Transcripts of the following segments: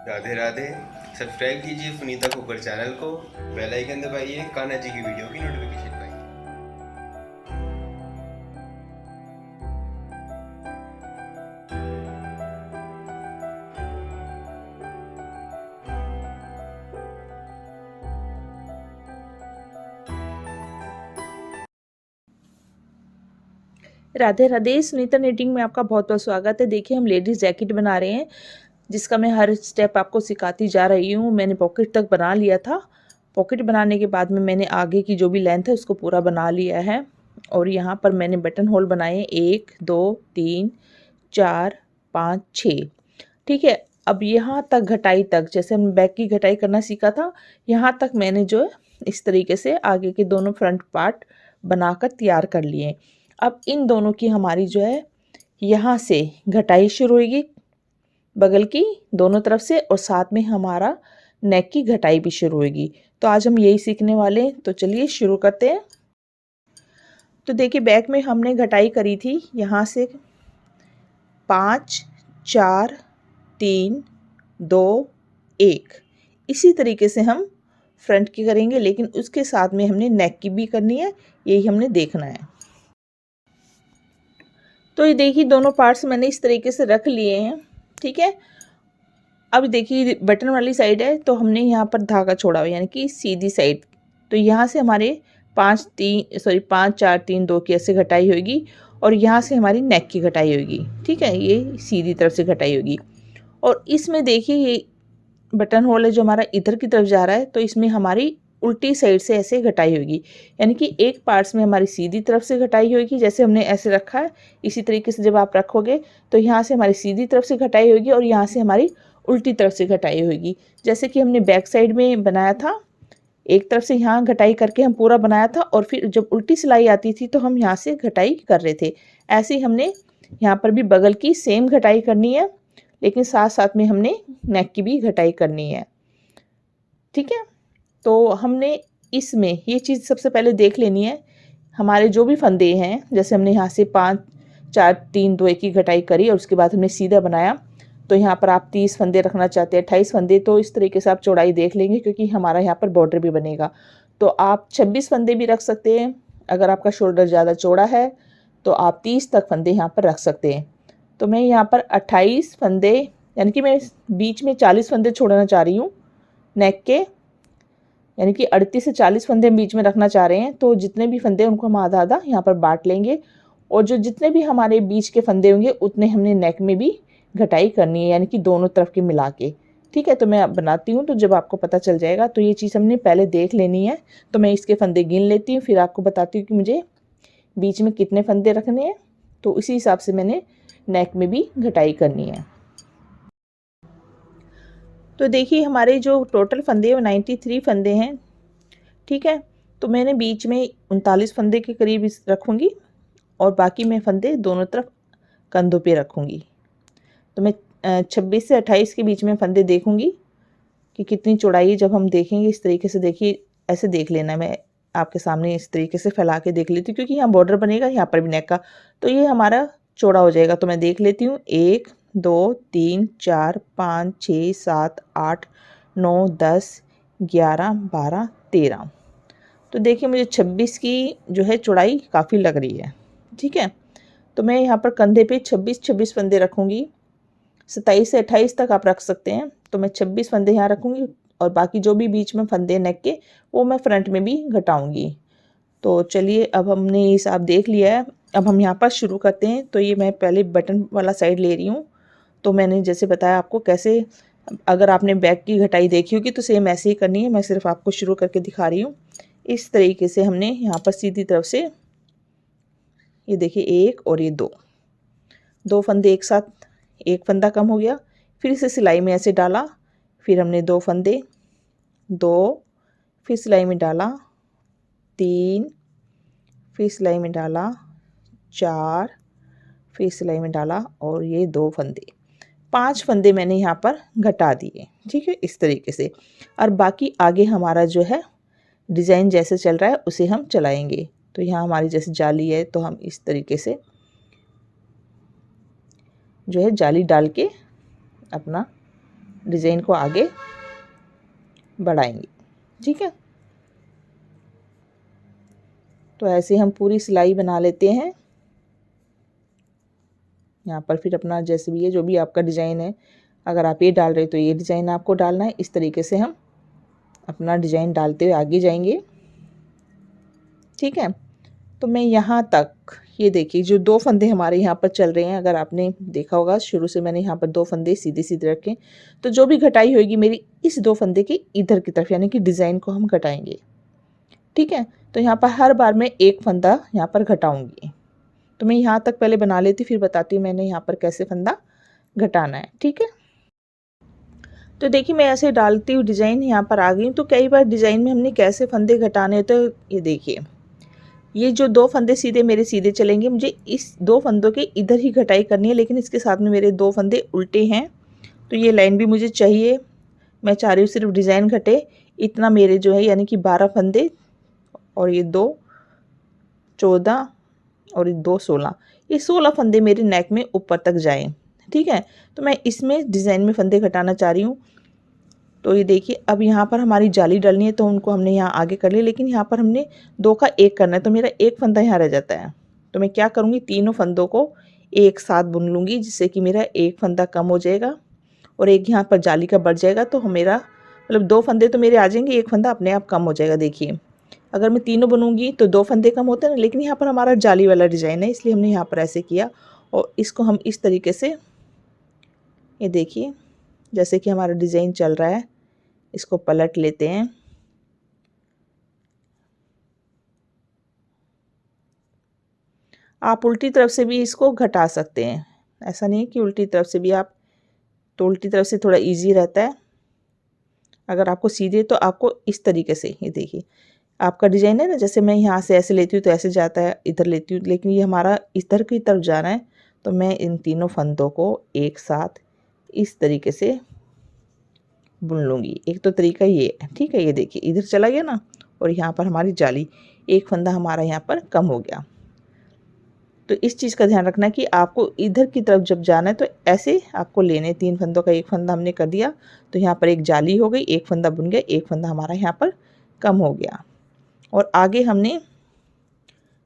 Radhe Radhe. Subscribe कीजिए सुनीता खोकर channel को, bell icon दबाइए, कान्हा जी की वीडियो की नोटिफिकेशन पाइए। राधे राधे। सुनीता निटिंग में आपका बहुत बहुत स्वागत है। देखिए हम लेडीज़ जैकेट बना रहे हैं, जिसका मैं हर स्टेप आपको सिखाती जा रही हूँ। मैंने पॉकेट तक बना लिया था। पॉकेट बनाने के बाद में मैंने आगे की जो भी लेंथ है उसको पूरा बना लिया है। और यहाँ पर मैंने बटन होल बनाए 1 2 3 4 5 6। ठीक है। अब यहाँ तक घटाई तक, जैसे हम बैक की घटाई करना सीखा था, यहाँ तक मैंने जो है इस तरीके से आगे के दोनों फ्रंट पार्ट बनाकर तैयार कर लिए। अब इन दोनों की हमारी जो है यहाँ से घटाई शुरू होगी बगल की दोनों तरफ से, और साथ में हमारा नेक की घटाई भी शुरू होगी। तो आज हम यही सीखने वाले हैं, तो चलिए शुरू करते हैं। तो देखिए बैक में हमने घटाई करी थी यहाँ से 5 4 3 2 1। इसी तरीके से हम फ्रंट की करेंगे, लेकिन उसके साथ में हमने नेक की भी करनी है, यही हमने देखना है। तो ये देखिए दोनों पार्ट्स मैंने इस तरीके से रख लिए हैं। ठीक है। अब देखिए बटन वाली साइड है तो हमने यहाँ पर धागा छोड़ा हुआ, यानी कि सीधी साइड। तो यहाँ से हमारे 5 4 3 2 की ऐसे घटाई होगी, और यहाँ से हमारी नेक की घटाई होगी। ठीक है, ये सीधी तरफ से घटाई होगी। और इसमें देखिए ये बटन होल है जो हमारा इधर की तरफ जा रहा है, तो इसमें हमारी उल्टी साइड से ऐसे घटाई होगी, यानी कि एक पार्ट्स में हमारी सीधी तरफ से घटाई होगी, जैसे हमने ऐसे रखा है। इसी तरीके से जब आप रखोगे तो यहाँ से हमारी सीधी तरफ से घटाई होगी और यहाँ से हमारी उल्टी तरफ से घटाई होगी, जैसे कि हमने बैक साइड में बनाया था। एक तरफ से यहाँ घटाई करके हम पूरा बनाया था, और फिर जब उल्टी सिलाई आती थी तो हम यहाँ से घटाई कर रहे थे। ऐसे ही हमने यहाँ पर भी बगल की सेम घटाई करनी है, लेकिन साथ साथ में हमने नेक की भी घटाई करनी है। ठीक है। तो हमने इसमें ये चीज़ सबसे पहले देख लेनी है। हमारे जो भी फंदे हैं, जैसे हमने यहाँ से 5 4 3 2 1 की घटाई करी और उसके बाद हमने सीधा बनाया, तो यहाँ पर आप 30 फंदे रखना चाहते हैं, 28 फंदे, तो इस तरीके से आप चौड़ाई देख लेंगे, क्योंकि हमारा यहाँ पर बॉर्डर भी बनेगा। तो आप 26 फंदे भी रख सकते हैं। अगर आपका शोल्डर ज़्यादा चौड़ा है तो आप 30 तक फंदे यहाँ पर रख सकते हैं। तो मैं यहाँ पर 28 फंदे, यानी कि मैं बीच में 40 फंदे छोड़ना चाह रही हूँ नेक के, यानी कि 38 से 40 फंदे हम बीच में रखना चाह रहे हैं। तो जितने भी फंदे उनको हम आधा आधा यहाँ पर बांट लेंगे, और जो जितने भी हमारे बीच के फंदे होंगे उतने हमने नेक में भी घटाई करनी है, यानी कि दोनों तरफ के मिला के। ठीक है। तो मैं अब बनाती हूँ, तो जब आपको पता चल जाएगा, तो ये चीज़ हमने पहले देख लेनी है। तो मैं इसके फंदे गिन लेती हूँ, फिर आपको बताती हूँ कि मुझे बीच में कितने फंदे रखने हैं। तो इसी हिसाब से मैंने नेक में भी घटाई करनी है। तो देखिए हमारे जो टोटल फंदे हैं वो 93 फंदे हैं। ठीक है। तो मैंने बीच में 39 फंदे के करीब इस रखूँगी, और बाकी मैं फंदे दोनों तरफ कंधों पे रखूँगी। तो मैं 26 से 28 के बीच में फंदे देखूँगी कि कितनी चौड़ाई है। जब हम देखेंगे इस तरीके से, देखिए ऐसे देख लेना, मैं आपके सामने इस तरीके से फैला के देख लेती हूँ, क्योंकि यहाँ बॉर्डर बनेगा, यहाँ पर भी नेक का, तो ये हमारा चौड़ा हो जाएगा। तो मैं देख लेती हूँ 1 2 3 4 5 6 7 8 9 10 11 12 13। तो देखिए मुझे 26 की जो है चौड़ाई काफ़ी लग रही है। ठीक है। तो मैं यहाँ पर कंधे पे 26 फंदे रखूँगी। 27 से 28 तक आप रख सकते हैं। तो मैं 26 फंदे यहाँ रखूँगी, और बाकी जो भी बीच में फंदे नेक के, वो मैं फ्रंट में भी घटाऊँगी। तो चलिए अब हमने ये हिसाब देख लिया है। अब हम यहाँ पर शुरू करते हैं। तो ये मैं पहले बटन वाला साइड ले रही हूँ। तो मैंने जैसे बताया आपको कैसे, अगर आपने बैक की घटाई देखी होगी तो सेम ऐसे ही करनी है। मैं सिर्फ आपको शुरू करके दिखा रही हूँ। इस तरीके से हमने यहाँ पर सीधी तरफ से, ये देखिए 1 और ये 2 फंदे एक साथ, एक फंदा कम हो गया, फिर इसे सिलाई में ऐसे डाला, फिर हमने 2 फंदे, 2, फिर सिलाई में डाला, 3, फिर सिलाई में डाला, 4, फिर सिलाई में डाला, और ये 2 फंदे, 5 फंदे मैंने यहाँ पर घटा दिए। ठीक है, इस तरीके से। और बाकी आगे हमारा जो है डिज़ाइन जैसे चल रहा है उसे हम चलाएंगे। तो यहाँ हमारी जैसे जाली है, तो हम इस तरीके से जो है जाली डाल के अपना डिज़ाइन को आगे बढ़ाएंगे। ठीक है, तो ऐसे हम पूरी सिलाई बना लेते हैं। यहाँ पर फिर अपना जैसे भी है, जो भी आपका डिज़ाइन है, अगर आप ये डाल रहे हो तो ये डिज़ाइन आपको डालना है। इस तरीके से हम अपना डिज़ाइन डालते हुए आगे जाएंगे। ठीक है, तो मैं यहाँ तक, ये देखिए जो 2 फंदे हमारे यहाँ पर चल रहे हैं, अगर आपने देखा होगा शुरू से मैंने यहाँ पर 2 फंदे सीधे सीधे रखे, तो जो भी घटाई होगी मेरी इस 2 फंदे के इधर की तरफ, यानी कि डिज़ाइन को हम घटाएंगे। ठीक है, तो यहाँ पर हर बार मैं एक फंदा यहाँ पर घटाऊंगी। तो मैं यहाँ तक पहले बना लेती, फिर बताती हूँ मैंने यहाँ पर कैसे फंदा घटाना है। ठीक है, तो देखिए मैं ऐसे डालती हूँ, डिज़ाइन यहाँ पर आ गई। तो कई बार डिज़ाइन में हमने कैसे फंदे घटाने हैं, तो ये देखिए ये जो 2 फंदे सीधे मेरे सीधे चलेंगे, मुझे इस 2 फंदों के इधर ही घटाई करनी है, लेकिन इसके साथ में मेरे 2 फंदे उल्टे हैं, तो ये लाइन भी मुझे चाहिए। मैं चाह रही हूँ सिर्फ डिज़ाइन घटे, इतना मेरे जो है यानी कि 12 फंदे, और ये 2 14 और ये 2 16, ये 16 फंदे मेरे नेक में ऊपर तक जाएं। ठीक है, तो मैं इसमें डिज़ाइन में फंदे घटाना चाह रही हूँ। तो ये देखिए अब यहाँ पर हमारी जाली डालनी है, तो उनको हमने यहाँ आगे कर लिया, लेकिन यहाँ पर हमने 2 का 1 करना है, तो मेरा 1 फंदा यहाँ रह जाता है। तो मैं क्या करूँगी, तीनों फंदों को एक साथ बुन लूँगी, जिससे कि मेरा 1 फंदा कम हो जाएगा और एक यहाँ पर जाली का बढ़ जाएगा। तो मेरा मतलब 2 फंदे तो मेरे आ जाएंगे, 1 फंदा अपने आप कम हो जाएगा। देखिए अगर मैं तीनों बनूँगी तो 2 फंदे कम होते हैं ना, लेकिन यहाँ पर हमारा जाली वाला डिज़ाइन है, इसलिए हमने यहाँ पर ऐसे किया। और इसको हम इस तरीके से, ये देखिए जैसे कि हमारा डिज़ाइन चल रहा है, इसको पलट लेते हैं। आप उल्टी तरफ से भी इसको घटा सकते हैं, ऐसा नहीं कि उल्टी तरफ से भी आप, तो उल्टी तरफ से थोड़ा इजी रहता है। अगर आपको सीधे, तो आपको इस तरीके से, ये देखिए आपका डिज़ाइन है ना, जैसे मैं यहाँ से ऐसे लेती हूँ तो ऐसे जाता है, इधर लेती हूँ, लेकिन ये हमारा इधर की तरफ जाना है। तो मैं इन तीनों फंदों को एक साथ इस तरीके से बुन लूँगी। एक तो तरीका ये है। ठीक है, ये देखिए इधर चला गया ना, और यहाँ पर हमारी जाली, 1 फंदा हमारा यहाँ पर कम हो गया। तो इस चीज़ का ध्यान रखना कि आपको इधर की तरफ जब जाना है तो ऐसे आपको लेने, 3 फंदों का 1 फंदा हमने कर दिया, तो यहाँ पर एक जाली हो गई, 1 फंदा बुन गया, 1 फंदा हमारा यहाँ पर कम हो गया। और आगे हमने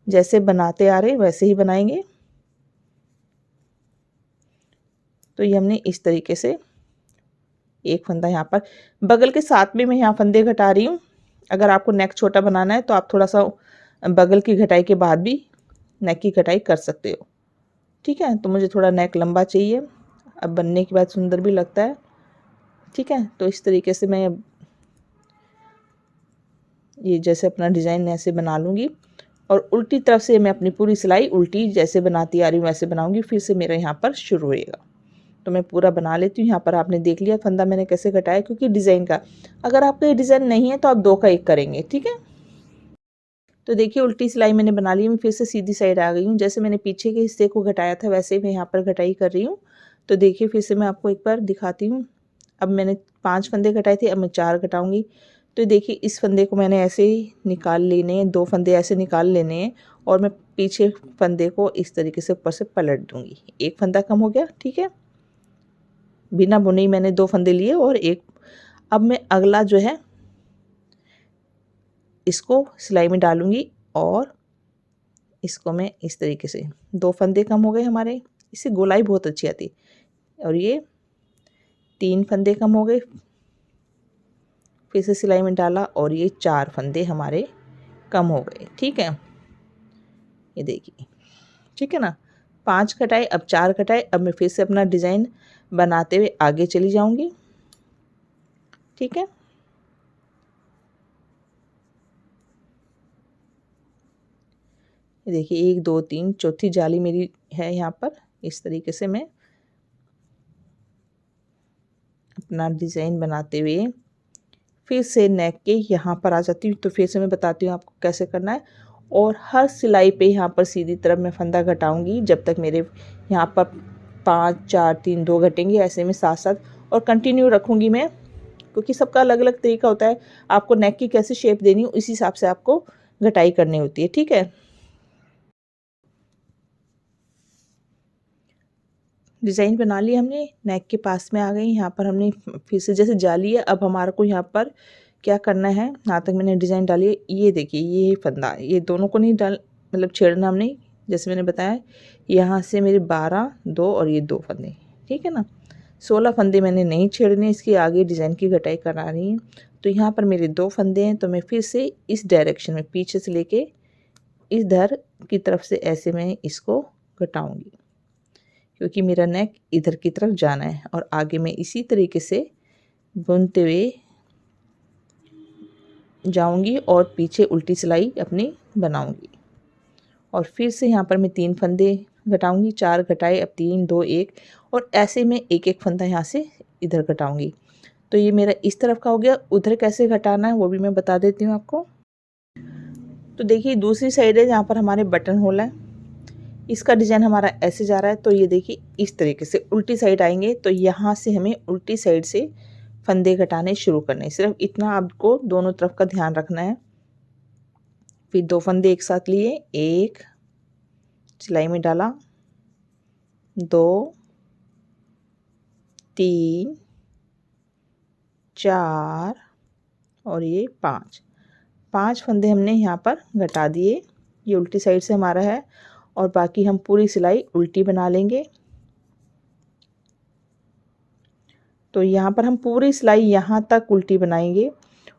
जैसे बनाते आ रहे वैसे ही बनाएंगे। तो ये हमने इस तरीके से 1 फंदा यहाँ पर, बगल के साथ में मैं यहाँ फंदे घटा रही हूँ। अगर आपको नेक छोटा बनाना है तो आप थोड़ा सा बगल की घटाई के बाद भी नेक की घटाई कर सकते हो। ठीक है, तो मुझे थोड़ा नेक लंबा चाहिए, अब बनने के बाद सुंदर भी लगता है। ठीक है, तो इस तरीके से मैं ये जैसे अपना डिज़ाइन ऐसे बना लूँगी, और उल्टी तरफ से मैं अपनी पूरी सिलाई उल्टी जैसे बनाती आ रही हूँ वैसे बनाऊँगी, फिर से मेरा यहाँ पर शुरू होएगा। तो मैं पूरा बना लेती हूँ। यहाँ पर आपने देख लिया फंदा मैंने कैसे घटाया, क्योंकि डिज़ाइन का, अगर आपका ये डिज़ाइन नहीं है तो आप 2 का 1 करेंगे। ठीक है, तो देखिए उल्टी सिलाई मैंने बना ली, मैं फिर से सीधी साइड आ गई हूँ। जैसे मैंने पीछे के हिस्से को घटाया था वैसे मैं यहाँ पर घटाई कर रही हूँ। तो देखिए फिर से मैं आपको एक बार दिखाती हूँ। अब मैंने 5 फंदे घटाए थे, अब मैं 4 घटाऊँगी। तो देखिए इस फंदे को मैंने ऐसे ही निकाल लेने हैं, 2 फंदे ऐसे निकाल लेने हैं, और मैं पीछे फंदे को इस तरीके से ऊपर से पलट दूँगी। 1 फंदा कम हो गया। ठीक है, बिना बुने ही मैंने 2 फंदे लिए और 1। अब मैं अगला जो है इसको सिलाई में डालूँगी, और इसको मैं इस तरीके से, 2 फंदे कम हो गए हमारे, इससे गोलाई बहुत अच्छी आती। और ये 3 फंदे कम हो गए, फिर से सिलाई में डाला, और ये 4 फंदे हमारे कम हो गए। ठीक है, ये देखिए, ठीक है ना, 5 कटाए, अब 4 कटाए। अब मैं फिर से अपना डिज़ाइन बनाते हुए आगे चली जाऊंगी। ठीक है, ये देखिए 1 2 3, चौथी जाली मेरी है यहाँ पर। इस तरीके से मैं अपना डिज़ाइन बनाते हुए फिर से नेक के यहाँ पर आ जाती हूँ। तो फिर से मैं बताती हूँ आपको कैसे करना है। और हर सिलाई पे यहाँ पर सीधी तरफ मैं फंदा घटाऊंगी जब तक मेरे यहाँ पर 5 4 3 2 घटेंगे, ऐसे में साथ साथ, और कंटिन्यू रखूँगी मैं, क्योंकि सबका अलग अलग तरीका होता है। आपको नेक की कैसे शेप देनी हो इस हिसाब से आपको घटाई करनी होती है। ठीक है, डिज़ाइन बना ली हमने, नेक के पास में आ गई। यहाँ पर हमने फिर से जैसे जाली है, अब हमारे को यहाँ पर क्या करना है, यहाँ तक मैंने डिज़ाइन डाली है। ये देखिए ये फंदा, ये दोनों को नहीं डाल मतलब छेड़ना हमने, जैसे मैंने बताया यहाँ से मेरे 12, 2 और ये 2 फंदे, ठीक है ना। 16 फंदे मैंने नहीं छेड़ने, इसके आगे डिज़ाइन की कटाई करा रही हूँ। तो यहाँ पर मेरे 2 फंदे हैं, तो मैं फिर से इस डायरेक्शन में पीछे से लेके इधर की तरफ से ऐसे मैं इसको घटाऊँगी, क्योंकि मेरा नेक इधर की तरफ जाना है। और आगे मैं इसी तरीके से बुनते हुए जाऊंगी और पीछे उल्टी सिलाई अपनी बनाऊंगी। और फिर से यहाँ पर मैं 3 फंदे घटाऊंगी, 4 घटाए, अब 3, 2, 1 और ऐसे में एक एक फंदा यहाँ से इधर घटाऊंगी। तो ये मेरा इस तरफ का हो गया। उधर कैसे घटाना है वो भी मैं बता देती हूँ आपको। तो देखिए दूसरी साइड है जहाँ पर हमारे बटन होल है, इसका डिज़ाइन हमारा ऐसे जा रहा है। तो ये देखिए इस तरीके से उल्टी साइड आएंगे, तो यहाँ से हमें उल्टी साइड से फंदे घटाने शुरू करने हैं। सिर्फ इतना आपको दोनों तरफ का ध्यान रखना है। फिर 2 फंदे एक साथ लिए, 1 सिलाई में डाला, 2, 3, 4 और ये 5 फंदे हमने यहाँ पर घटा दिए। ये उल्टी साइड से हमारा है और बाकी हम पूरी सिलाई उल्टी बना लेंगे। तो यहाँ पर हम पूरी सिलाई यहाँ तक उल्टी बनाएंगे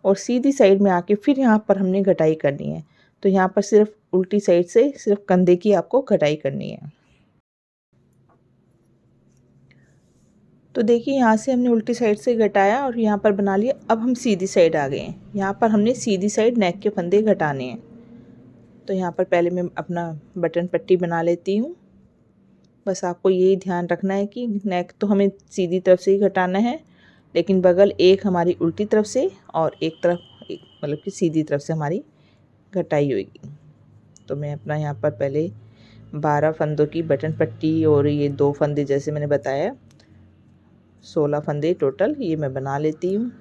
और सीधी साइड में आके फिर यहाँ पर हमने घटाई करनी है। तो यहाँ पर सिर्फ उल्टी साइड से सिर्फ कंधे की आपको घटाई करनी है। तो देखिए यहाँ से हमने उल्टी साइड से घटाया और यहाँ पर बना लिया। अब हम सीधी साइड आ गए हैं। यहाँ पर हमने सीधी साइड नेक के फंदे घटाने हैं। तो यहाँ पर पहले मैं अपना बटन पट्टी बना लेती हूँ। बस आपको यही ध्यान रखना है कि नेक तो हमें सीधी तरफ से ही घटाना है, लेकिन बगल एक हमारी उल्टी तरफ से और एक तरफ मतलब कि सीधी तरफ से हमारी घटाई होगी। तो मैं अपना यहाँ पर पहले 12 फंदों की बटन पट्टी और ये 2 फंदे जैसे मैंने बताया 16 फंदे टोटल ये मैं बना लेती हूँ।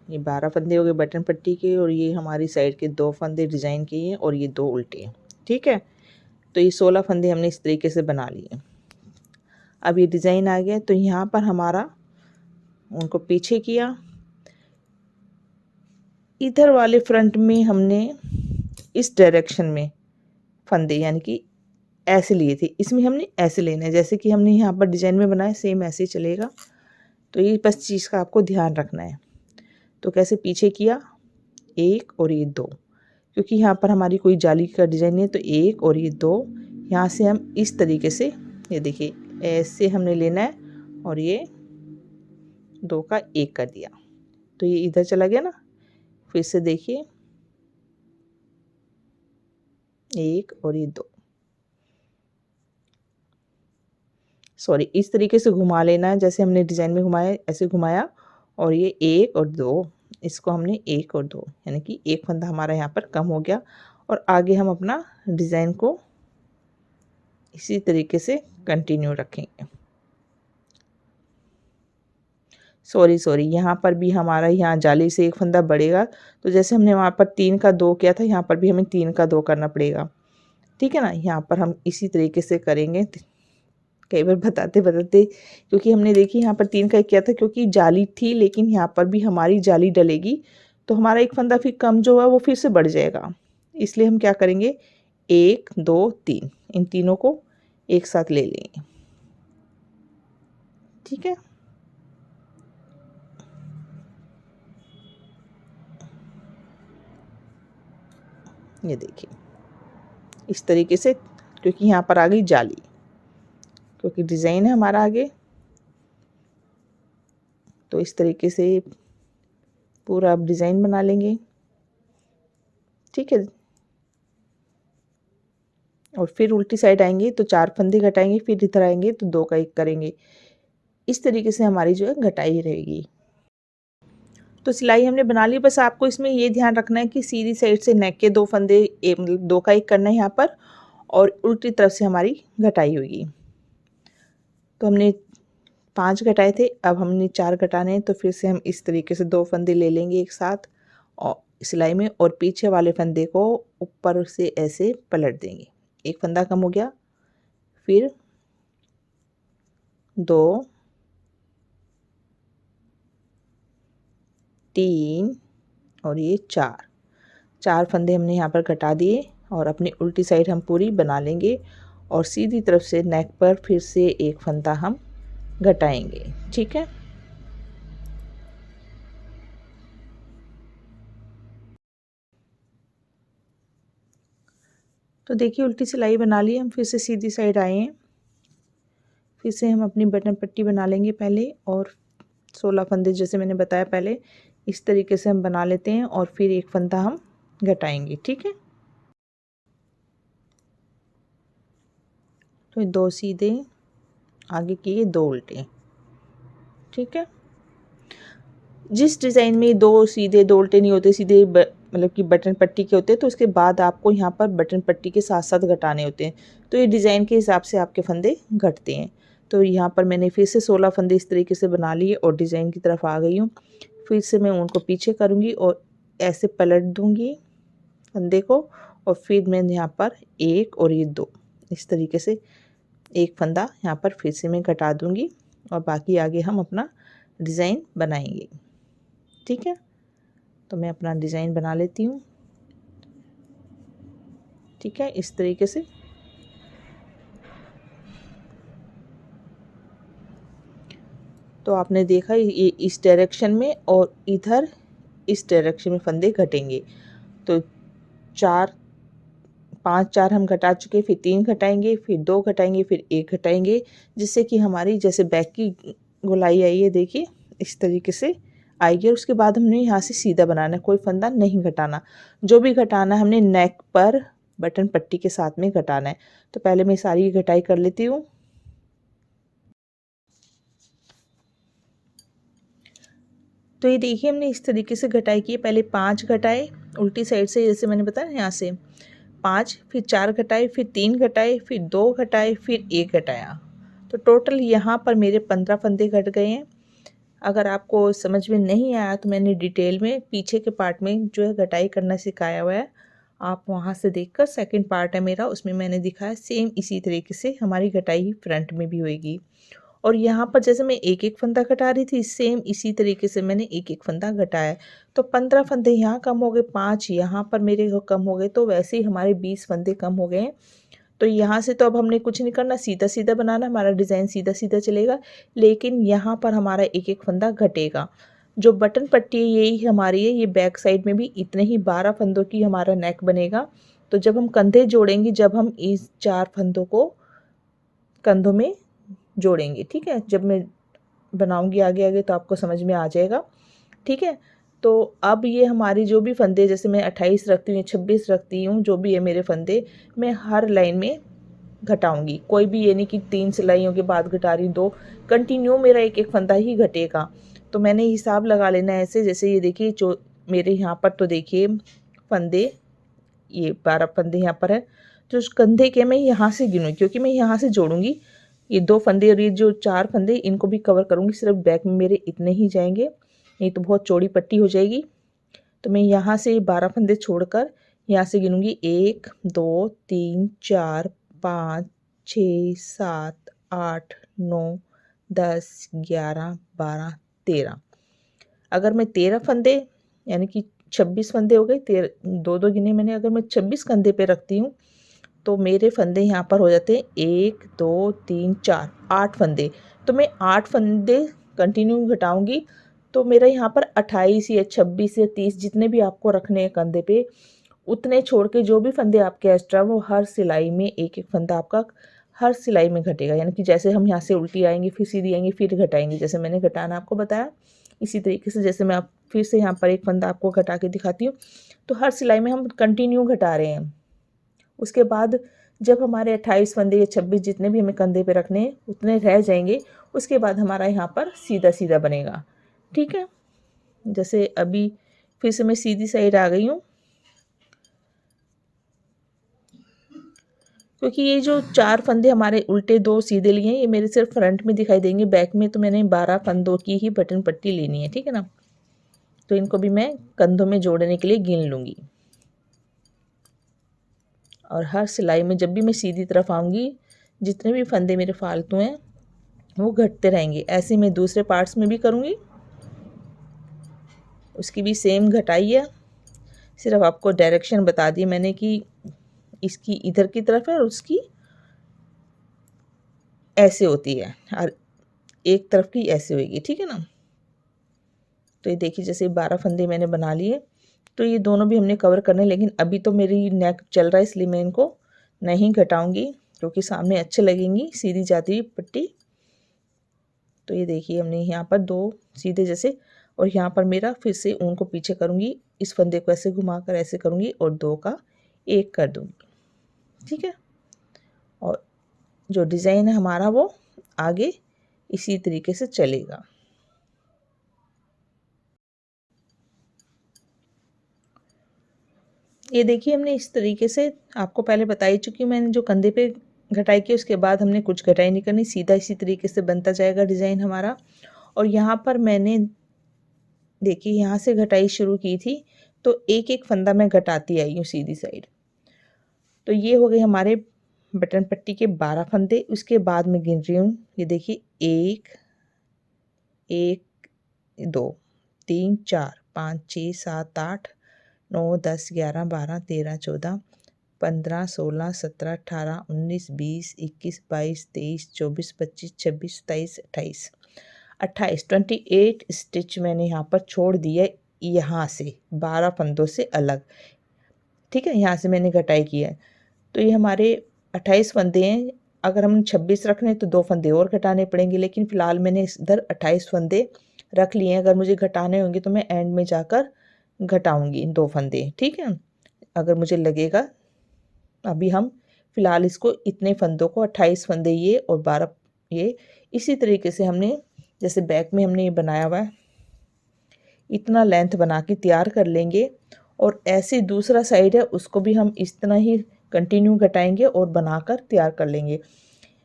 ये 12 फंदे हो गए बटन पट्टी के और ये हमारी साइड के 2 फंदे डिज़ाइन के हैं और ये 2 उल्टे हैं, ठीक है। तो ये 16 फंदे हमने इस तरीके से बना लिए। अब ये डिज़ाइन आ गया, तो यहाँ पर हमारा उनको पीछे किया, इधर वाले फ्रंट में हमने इस डायरेक्शन में फंदे यानी कि ऐसे लिए थे, इसमें हमने ऐसे लेना है जैसे कि हमने यहाँ पर डिज़ाइन में बनाया, सेम ऐसे ही चलेगा। तो ये बस चीज़ का आपको ध्यान रखना है। तो कैसे पीछे किया, 1 और ये 2, क्योंकि यहाँ पर हमारी कोई जाली का डिज़ाइन नहीं है। तो 1 और ये 2 यहाँ से हम इस तरीके से ये देखिए ऐसे हमने लेना है और ये 2 का 1 कर दिया। तो ये इधर चला गया ना। फिर से देखिए 1 और ये 2, सॉरी इस तरीके से घुमा लेना है जैसे हमने डिज़ाइन में घुमाया, ऐसे घुमाया और ये 1 और 2, इसको हमने 1 और 2 यानी कि एक फंदा हमारा यहाँ पर कम हो गया। और आगे हम अपना डिज़ाइन को इसी तरीके से कंटिन्यू रखेंगे। सॉरी यहाँ पर भी हमारा यहाँ जाली से एक फंदा बढ़ेगा। तो जैसे हमने वहाँ पर 3 का 2 किया था, यहाँ पर भी हमें 3 का 2 करना पड़ेगा, ठीक है ना। यहाँ पर हम इसी तरीके से करेंगे। कई बार बताते क्योंकि हमने देखी यहाँ पर 3 का 1 किया था क्योंकि जाली थी, लेकिन यहाँ पर भी हमारी जाली डलेगी तो हमारा एक फंदा फिर कम जो है वो फिर से बढ़ जाएगा। इसलिए हम क्या करेंगे, 1, 2, 3 इन तीनों को एक साथ ले लेंगे, ठीक है। ये देखिए इस तरीके से, क्योंकि यहाँ पर आ गई जाली, क्योंकि डिज़ाइन है हमारा आगे। तो इस तरीके से पूरा आप डिज़ाइन बना लेंगे, ठीक है। और फिर उल्टी साइड आएंगे तो 4 फंदे घटाएंगे, फिर इधर आएंगे तो 2 का 1 करेंगे। इस तरीके से हमारी जो है घटाई रहेगी। तो सिलाई हमने बना ली। बस आपको इसमें ये ध्यान रखना है कि सीधी साइड से नेक के 2 फंदे मतलब 2 का 1 करना है यहाँ पर और उल्टी तरफ से हमारी घटाई होगी। तो हमने 5 घटाए थे, अब हमने 4 घटाने हैं। तो फिर से हम इस तरीके से 2 फंदे ले लेंगे एक साथ और सिलाई में और पीछे वाले फंदे को ऊपर से ऐसे पलट देंगे। एक फंदा कम हो गया, फिर 2, 3 और ये 4 फंदे हमने यहाँ पर घटा दिए और अपनी उल्टी साइड हम पूरी बना लेंगे और सीधी तरफ से नेक पर फिर से एक फंदा हम घटाएंगे। ठीक है, तो देखिए उल्टी सिलाई बना ली, हम फिर से सीधी साइड आए हैं। फिर से हम अपनी बटन पट्टी बना लेंगे पहले और 16 फंदे जैसे मैंने बताया पहले इस तरीके से हम बना लेते हैं और फिर एक फंदा हम घटाएंगे। ठीक है, तो 2 सीधे आगे किए, 2 उल्टे। ठीक है, जिस डिज़ाइन में 2 सीधे 2 उल्टे नहीं होते, सीधे मतलब कि बटन पट्टी के होते हैं, तो उसके बाद आपको यहाँ पर बटन पट्टी के साथ साथ घटाने होते हैं। तो ये डिज़ाइन के हिसाब से आपके फंदे घटते हैं। तो यहाँ पर मैंने फिर से 16 फंदे इस तरीके से बना लिए और डिज़ाइन की तरफ आ गई हूँ। फिर से मैं उनको पीछे करूँगी और ऐसे पलट दूँगी फंदे को और फिर मैं यहाँ पर 1 और ये 2 इस तरीके से एक फंदा यहाँ पर फिर से मैं घटा दूँगी और बाकी आगे हम अपना डिज़ाइन बनाएंगे। ठीक है, तो मैं अपना डिज़ाइन बना लेती हूँ। ठीक है, इस तरीके से तो आपने देखा ये इस डायरेक्शन में और इधर इस डायरेक्शन में फंदे घटेंगे। तो 4 5 4 हम घटा चुके, फिर 3 घटाएंगे, फिर 2 घटाएंगे, फिर 1 घटाएंगे, जिससे कि हमारी जैसे बैक की गोलाई आई है, देखिए इस तरीके से आएगी। और उसके बाद हमने यहाँ से सीधा बनाना है, कोई फंदा नहीं घटाना। जो भी घटाना है हमने नेक पर बटन पट्टी के साथ में घटाना है। तो पहले मैं सारी घटाई कर लेती हूँ। तो ये देखिए हमने इस तरीके से घटाई की, पहले 5 घटाए उल्टी साइड से, जैसे मैंने बताया यहाँ से 5, फिर 4 घटाए, फिर 3 घटाए, फिर 2 घटाए, फिर 1 घटाया। तो टोटल यहाँ पर मेरे 15 फंदे घट गए हैं। अगर आपको समझ में नहीं आया तो मैंने डिटेल में पीछे के पार्ट में जो है घटाई करना सिखाया हुआ है, आप वहाँ से देखकर, सेकंड पार्ट है मेरा, उसमें मैंने दिखाया। सेम इसी तरीके से हमारी घटाई फ्रंट में भी होएगी। और यहाँ पर जैसे मैं एक एक फंदा घटा रही थी, सेम इसी तरीके से मैंने एक एक फंदा घटाया। तो 15 फंदे यहाँ कम हो गए, 5 यहाँ पर मेरे कम हो गए, तो वैसे ही हमारे 20 फंदे कम हो गए हैं। तो यहाँ से तो अब हमने कुछ नहीं करना, सीधा सीधा बनाना, हमारा डिज़ाइन सीधा सीधा चलेगा। लेकिन यहाँ पर हमारा एक एक फंदा घटेगा। जो बटन पट्टी है यही हमारी है, ये बैक साइड में भी इतने ही 12 फंदों की हमारा नेक बनेगा। तो जब हम कंधे जोड़ेंगे, जब हम इस 4 फंदों को कंधों में जोड़ेंगे, ठीक है, जब मैं बनाऊंगी आगे आगे तो आपको समझ में आ जाएगा। ठीक है, तो अब ये हमारी जो भी फंदे, जैसे मैं 28 रखती हूँ, 26 रखती हूँ, जो भी है मेरे फंदे, मैं हर लाइन में घटाऊंगी। कोई भी ये नहीं कि 3 सिलाइयों के बाद घटा रही हूँ, 2 कंटिन्यू मेरा एक एक फंदा ही घटेगा। तो मैंने हिसाब लगा लेना है ऐसे, जैसे ये देखिए जो मेरे यहाँ पर, तो देखिए फंदे, ये 12 फंदे यहाँ पर है। जो कंधे के मैं यहाँ से गिनूँ, क्योंकि मैं यहाँ से जोड़ूंगी ये 2 फंदे और ये जो 4 फंदे, इनको भी कवर करूँगी। सिर्फ बैक में मेरे इतने ही जाएंगे, नहीं तो बहुत चौड़ी पट्टी हो जाएगी। तो मैं यहाँ से 12 फंदे छोड़कर यहाँ से गिनूंगी 1 2 3 4 5 6 7 8 9 10 11 12 13। अगर मैं 13 फंदे यानी कि 26 फंदे हो गए, 2 2 गिने मैंने, अगर मैं 26 कंधे पे रखती हूँ तो मेरे फंदे यहाँ पर हो जाते हैं 1 2 3 4 8 फंदे। तो मैं 8 फंदे कंटिन्यू घटाऊंगी, तो मेरा यहाँ पर 28 या 26 या 30 जितने भी आपको रखने हैं कंधे पे, उतने छोड़ के जो भी फंदे आपके एक्स्ट्रा, वो हर सिलाई में एक एक फंदा आपका हर सिलाई में घटेगा। यानी कि जैसे हम यहाँ से उल्टी आएंगे, फिर सीधी आएंगे, फिर घटाएंगे, जैसे मैंने घटाना आपको बताया, इसी तरीके से जैसे मैं आप फिर से यहाँ पर एक फंदा आपको घटा के दिखाती हूँ, तो हर सिलाई में हम कंटिन्यू घटा रहे हैं। उसके बाद जब हमारे 28 फंदे या 26 जितने भी हमें कंधे पे रखने हैं उतने रह जाएंगे, उसके बाद हमारा यहाँ पर सीधा सीधा बनेगा। ठीक है, जैसे अभी फिर से मैं सीधी साइड आ गई हूँ, क्योंकि ये जो 4 फंदे हमारे उल्टे 2 सीधे लिए हैं, ये मेरे सिर्फ फ्रंट में दिखाई देंगे, बैक में तो मैंने 12 फंदों की ही बटन पट्टी लेनी है। ठीक है ना, तो इनको भी मैं कंधों में जोड़ने के लिए गिन लूँगी। और हर सिलाई में जब भी मैं सीधी तरफ आऊँगी, जितने भी फंदे मेरे फालतू हैं वो घटते रहेंगे। ऐसे मैं दूसरे पार्ट्स में भी करूँगी, उसकी भी सेम घटाई है। सिर्फ आपको डायरेक्शन बता दी मैंने कि इसकी इधर की तरफ है और उसकी ऐसे होती है और एक तरफ की ऐसे होगी, ठीक है ना। तो ये देखिए जैसे 12 फंदे मैंने बना लिए, तो ये दोनों भी हमने कवर करने, लेकिन अभी तो मेरी नेक चल रहा है इसलिए मैं इनको नहीं घटाऊंगी क्योंकि सामने अच्छे लगेंगी सीधी जाती हुई पट्टी। तो ये देखिए हमने यहाँ पर 2 सीधे जैसे, और यहाँ पर मेरा फिर से ऊन को पीछे करूँगी, इस फंदे को ऐसे घुमा कर ऐसे करूँगी और 2 का 1 कर दूँगी, ठीक है। और जो डिज़ाइन है हमारा वो आगे इसी तरीके से चलेगा। ये देखिए हमने इस तरीके से, आपको पहले बता ही चुकी हूँ मैंने, जो कंधे पे घटाई की उसके बाद हमने कुछ घटाई नहीं करनी, सीधा इसी तरीके से बनता जाएगा डिज़ाइन हमारा। और यहाँ पर मैंने देखिए यहाँ से घटाई शुरू की थी तो एक एक फंदा मैं घटाती आई हूँ सीधी साइड। तो ये हो गए हमारे बटन पट्टी के 12 फंदे। उसके बाद मैं गिन रही हूँ, ये देखिए 1 1 2 3 4 5 6 7 8 9 10 11 12 13 14 15 16 17 18 19 20 21 22 23 24 25 26 27 28 28 28 स्टिच मैंने यहाँ पर छोड़ दिया यहाँ से 12 फंदों से अलग, ठीक है। यहाँ से मैंने घटाई की है, तो ये हमारे 28 फंदे हैं। अगर हम 26 रखने तो 2 फंदे और घटाने पड़ेंगे, लेकिन फ़िलहाल मैंने इधर 28 फंदे रख लिए हैं। अगर मुझे घटाने होंगे तो मैं एंड में जाकर घटाऊंगी 2 फंदे, ठीक है, अगर मुझे लगेगा। अभी हम फ़िलहाल इसको इतने फंदों को 28 फंदे ये और 12 ये, इसी तरीके से हमने जैसे बैक में हमने ये बनाया हुआ है इतना लेंथ बना के तैयार कर लेंगे। और ऐसे दूसरा साइड है उसको भी हम इस तरह ही कंटिन्यू घटाएंगे और बनाकर तैयार कर लेंगे।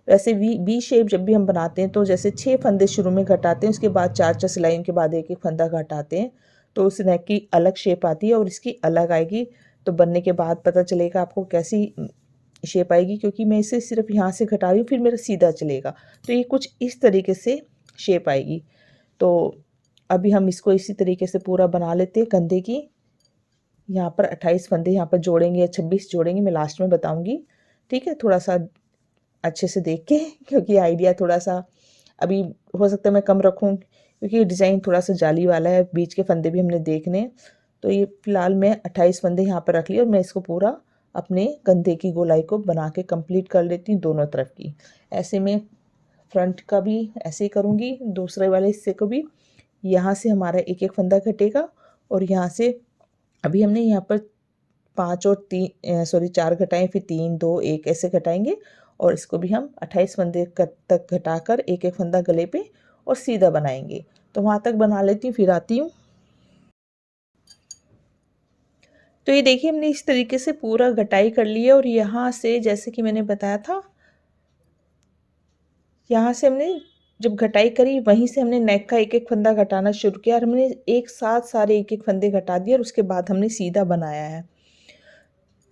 वैसे वी शेप जब भी हम बनाते हैं तो जैसे 6 फंदे शुरू में घटाते हैं, उसके बाद 4 सिलाइयों के बाद एक एक फंदा घटाते हैं, तो उस नेक की अलग शेप आती है और इसकी अलग आएगी। तो बनने के बाद पता चलेगा आपको कैसी शेप आएगी, क्योंकि मैं इसे सिर्फ यहाँ से घटा रही हूँ फिर मेरा सीधा चलेगा, तो ये कुछ इस तरीके से शेप आएगी। तो अभी हम इसको इसी तरीके से पूरा बना लेते हैं कंधे की। यहाँ पर 28 फंदे यहाँ पर जोड़ेंगे या 26 जोड़ेंगे, मैं लास्ट में बताऊंगी, ठीक है। थोड़ा सा अच्छे से देख के, क्योंकि आइडिया थोड़ा सा अभी हो सकता है मैं कम रखूँ क्योंकि डिज़ाइन थोड़ा सा जाली वाला है, बीच के फंदे भी हमने देखने। तो ये फ़िलहाल मैं 28 फंदे यहाँ पर रख लिए और मैं इसको पूरा अपने कंधे की गोलाई को बना के कंप्लीट कर लेती हूँ दोनों तरफ की। ऐसे में फ्रंट का भी ऐसे ही करूँगी, दूसरे वाले हिस्से को भी। यहाँ से हमारा एक एक फंदा घटेगा और यहाँ से अभी हमने यहाँ पर 5 और 4 घटाएं, फिर 3 2 1 ऐसे घटाएंगे और इसको भी हम 28 फंदे तक घटाकर एक एक फंदा गले पे और सीधा बनाएंगे। तो वहाँ तक बना लेती हूँ फिर आती हूँ। तो ये देखिए हमने इस तरीके से पूरा घटाई कर ली है और यहाँ से जैसे कि मैंने बताया था, यहाँ से हमने जब घटाई करी वहीं से हमने नेक का एक एक फंदा घटाना शुरू किया और हमने एक साथ सारे एक एक फंदे घटा दिए और उसके बाद हमने सीधा बनाया है।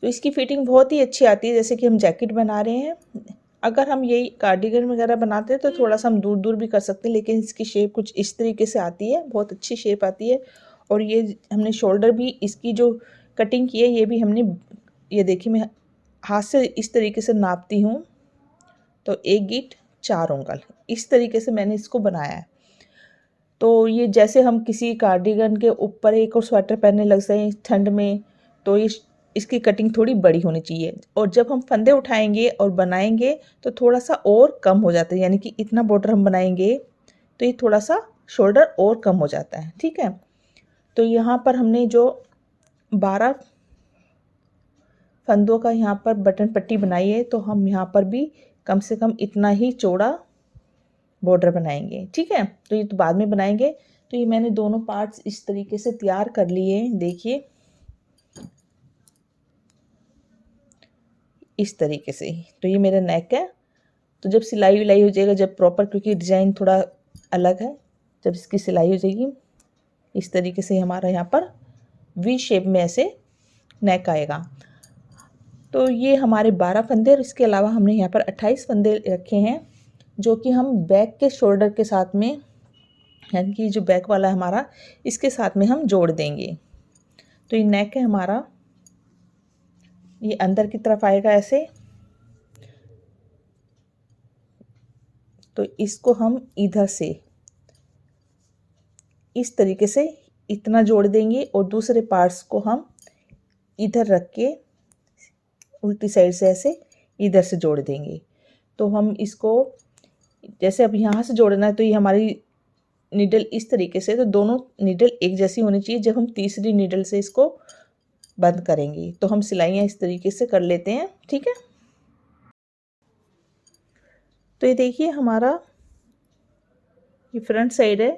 तो इसकी फिटिंग बहुत ही अच्छी आती है, जैसे कि हम जैकेट बना रहे हैं। अगर हम यही कार्डिगन वगैरह बनाते हैं तो थोड़ा सा हम दूर दूर भी कर सकते हैं, लेकिन इसकी शेप कुछ इस तरीके से आती है, बहुत अच्छी शेप आती है। और ये हमने शोल्डर भी इसकी जो कटिंग की है ये भी हमने, ये देखिए मैं हाथ से इस तरीके से नापती हूँ तो 1 गिट 4 उंगल, इस तरीके से मैंने इसको बनाया है। तो ये जैसे हम किसी कार्डिगन के ऊपर एक और स्वेटर पहनने लग जाए ठंड में, तो इसकी कटिंग थोड़ी बड़ी होनी चाहिए। और जब हम फंदे उठाएंगे और बनाएंगे तो थोड़ा सा और कम हो जाता है, यानी कि इतना बॉर्डर हम बनाएंगे तो ये थोड़ा सा शोल्डर और कम हो जाता है, ठीक है। तो यहाँ पर हमने जो 12 फंदों का यहाँ पर बटन पट्टी बनाई है, तो हम यहाँ पर भी कम से कम इतना ही चौड़ा बॉर्डर बनाएंगे, ठीक है। तो ये तो बाद में बनाएंगे। तो ये मैंने दोनों पार्ट्स इस तरीके से तैयार कर लिए हैं, देखिए इस तरीके से। तो ये मेरा नेक है। तो जब सिलाई विलाई हो जाएगा, जब प्रॉपर, क्योंकि डिज़ाइन थोड़ा अलग है, जब इसकी सिलाई हो जाएगी इस तरीके से हमारा यहाँ पर वी शेप में ऐसे नेक आएगा। तो ये हमारे 12 फंदे और इसके अलावा हमने यहाँ पर 28 फंदे रखे हैं, जो कि हम बैक के शोल्डर के साथ में, यानी कि जो बैक वाला है हमारा, इसके साथ में हम जोड़ देंगे। तो ये नेक है हमारा, ये अंदर की तरफ आएगा ऐसे। तो इसको हम इधर से इस तरीके से इतना जोड़ देंगे और दूसरे पार्ट्स को हम इधर रख के उल्टी साइड से ऐसे इधर से जोड़ देंगे। तो हम इसको जैसे अब यहाँ से जोड़ना है, तो ये हमारी नीडल इस तरीके से, तो दोनों नीडल एक जैसी होनी चाहिए। जब हम तीसरी नीडल से इसको बंद करेंगे तो हम सिलाइयाँ इस तरीके से कर लेते हैं, ठीक है। तो ये देखिए हमारा ये फ्रंट साइड है,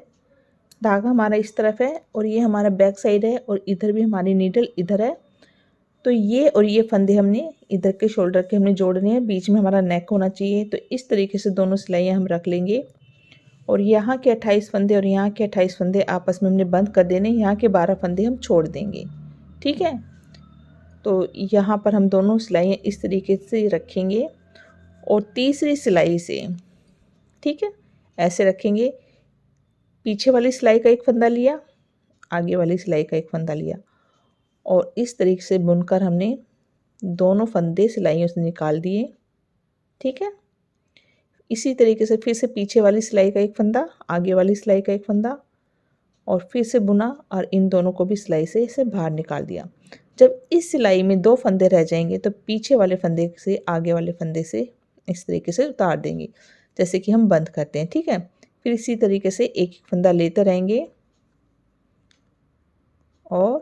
धागा हमारा इस तरफ है और ये हमारा बैक साइड है और इधर भी हमारी नीडल इधर है। तो ये और ये फंदे हमने इधर के शोल्डर के हमने जोड़ने हैं, बीच में हमारा नेक होना चाहिए। तो इस तरीके से दोनों सिलाइयाँ हम रख लेंगे और यहाँ के 28 फंदे और यहाँ के 28 फंदे आपस में हमने बंद कर देने, यहाँ के 12 फंदे हम छोड़ देंगे, ठीक है। तो यहाँ पर हम दोनों सिलाइयाँ इस तरीके से रखेंगे और तीसरी सिलाई से, ठीक है, ऐसे रखेंगे। पीछे वाली सिलाई का एक फंदा लिया, आगे वाली सिलाई का एक फंदा लिया और इस तरीके से बुनकर हमने दोनों फंदे सिलाइयों से निकाल दिए, ठीक है। इसी तरीके से फिर से पीछे वाली सिलाई का एक फंदा, आगे वाली सिलाई का एक फंदा और फिर से बुना और इन दोनों को भी सिलाई से इसे बाहर निकाल दिया। जब इस सिलाई में 2 फंदे रह जाएंगे तो पीछे वाले फंदे से आगे वाले फंदे से इस तरीके से उतार देंगे, जैसे कि हम बंद करते हैं, ठीक है। फिर इसी तरीके से एक एक फंदा लेते रहेंगे और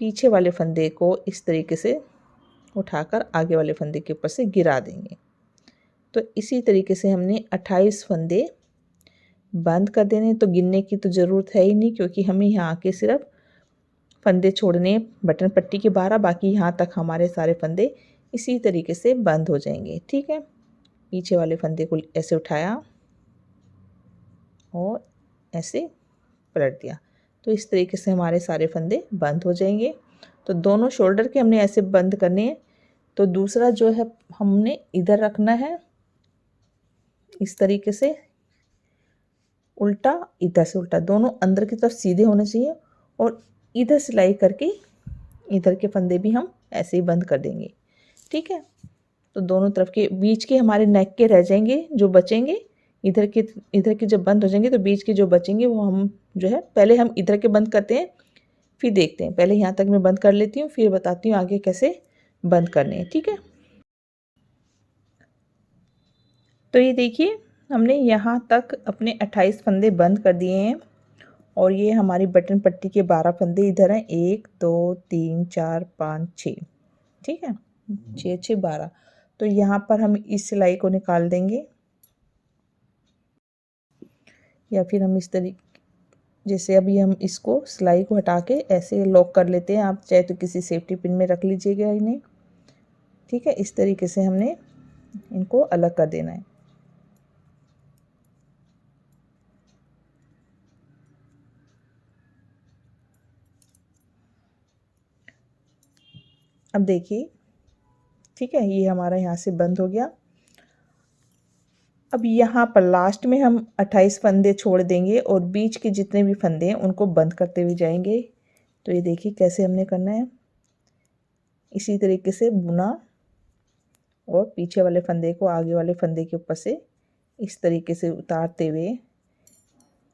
पीछे वाले फंदे को इस तरीके से उठाकर आगे वाले फंदे के ऊपर से गिरा देंगे। तो इसी तरीके से हमने 28 फंदे बंद कर देने। तो गिनने की तो ज़रूरत है ही नहीं, क्योंकि हमें यहाँ आके सिर्फ फंदे छोड़ने बटन पट्टी के 12, बाकी यहाँ तक हमारे सारे फंदे इसी तरीके से बंद हो जाएंगे, ठीक है। पीछे वाले फंदे को ऐसे उठाया और ऐसे पलट दिया, तो इस तरीके से हमारे सारे फंदे बंद हो जाएंगे। तो दोनों शोल्डर के हमने ऐसे बंद करने हैं। तो दूसरा जो है हमने इधर रखना है इस तरीके से, उल्टा इधर से उल्टा, दोनों अंदर की तरफ सीधे होने चाहिए और इधर सिलाई करके इधर के फंदे भी हम ऐसे ही बंद कर देंगे, ठीक है। तो दोनों तरफ के बीच के हमारे नेक के रह जाएंगे, जो बचेंगे इधर के जब बंद हो जाएंगे तो बीच के जो बचेंगे वो हम जो है पहले हम इधर के बंद करते हैं, फिर देखते हैं। पहले यहाँ तक मैं बंद कर लेती हूँ, फिर बताती हूँ आगे कैसे बंद करने हैं, ठीक है। तो ये देखिए हमने यहाँ तक अपने 28 फंदे बंद कर दिए हैं और ये हमारी बटन पट्टी के 12 फंदे इधर हैं, 1 2 3 4 5 6, ठीक है, 6 6 12। तो यहाँ पर हम इस सिलाई को निकाल देंगे या फिर हम इस तरीके, जैसे अभी हम इसको सिलाई को हटा के ऐसे लॉक कर लेते हैं। आप चाहे तो किसी सेफ्टी पिन में रख लीजिएगा इन्हें, ठीक है। इस तरीके से हमने इनको अलग कर देना है। अब देखिए, ठीक है, ये हमारा यहाँ से बंद हो गया। अब यहाँ पर लास्ट में हम 28 फंदे छोड़ देंगे और बीच के जितने भी फंदे हैं उनको बंद करते हुए जाएंगे। तो ये देखिए कैसे हमने करना है, इसी तरीके से बुना और पीछे वाले फंदे को आगे वाले फंदे के ऊपर से इस तरीके से उतारते हुए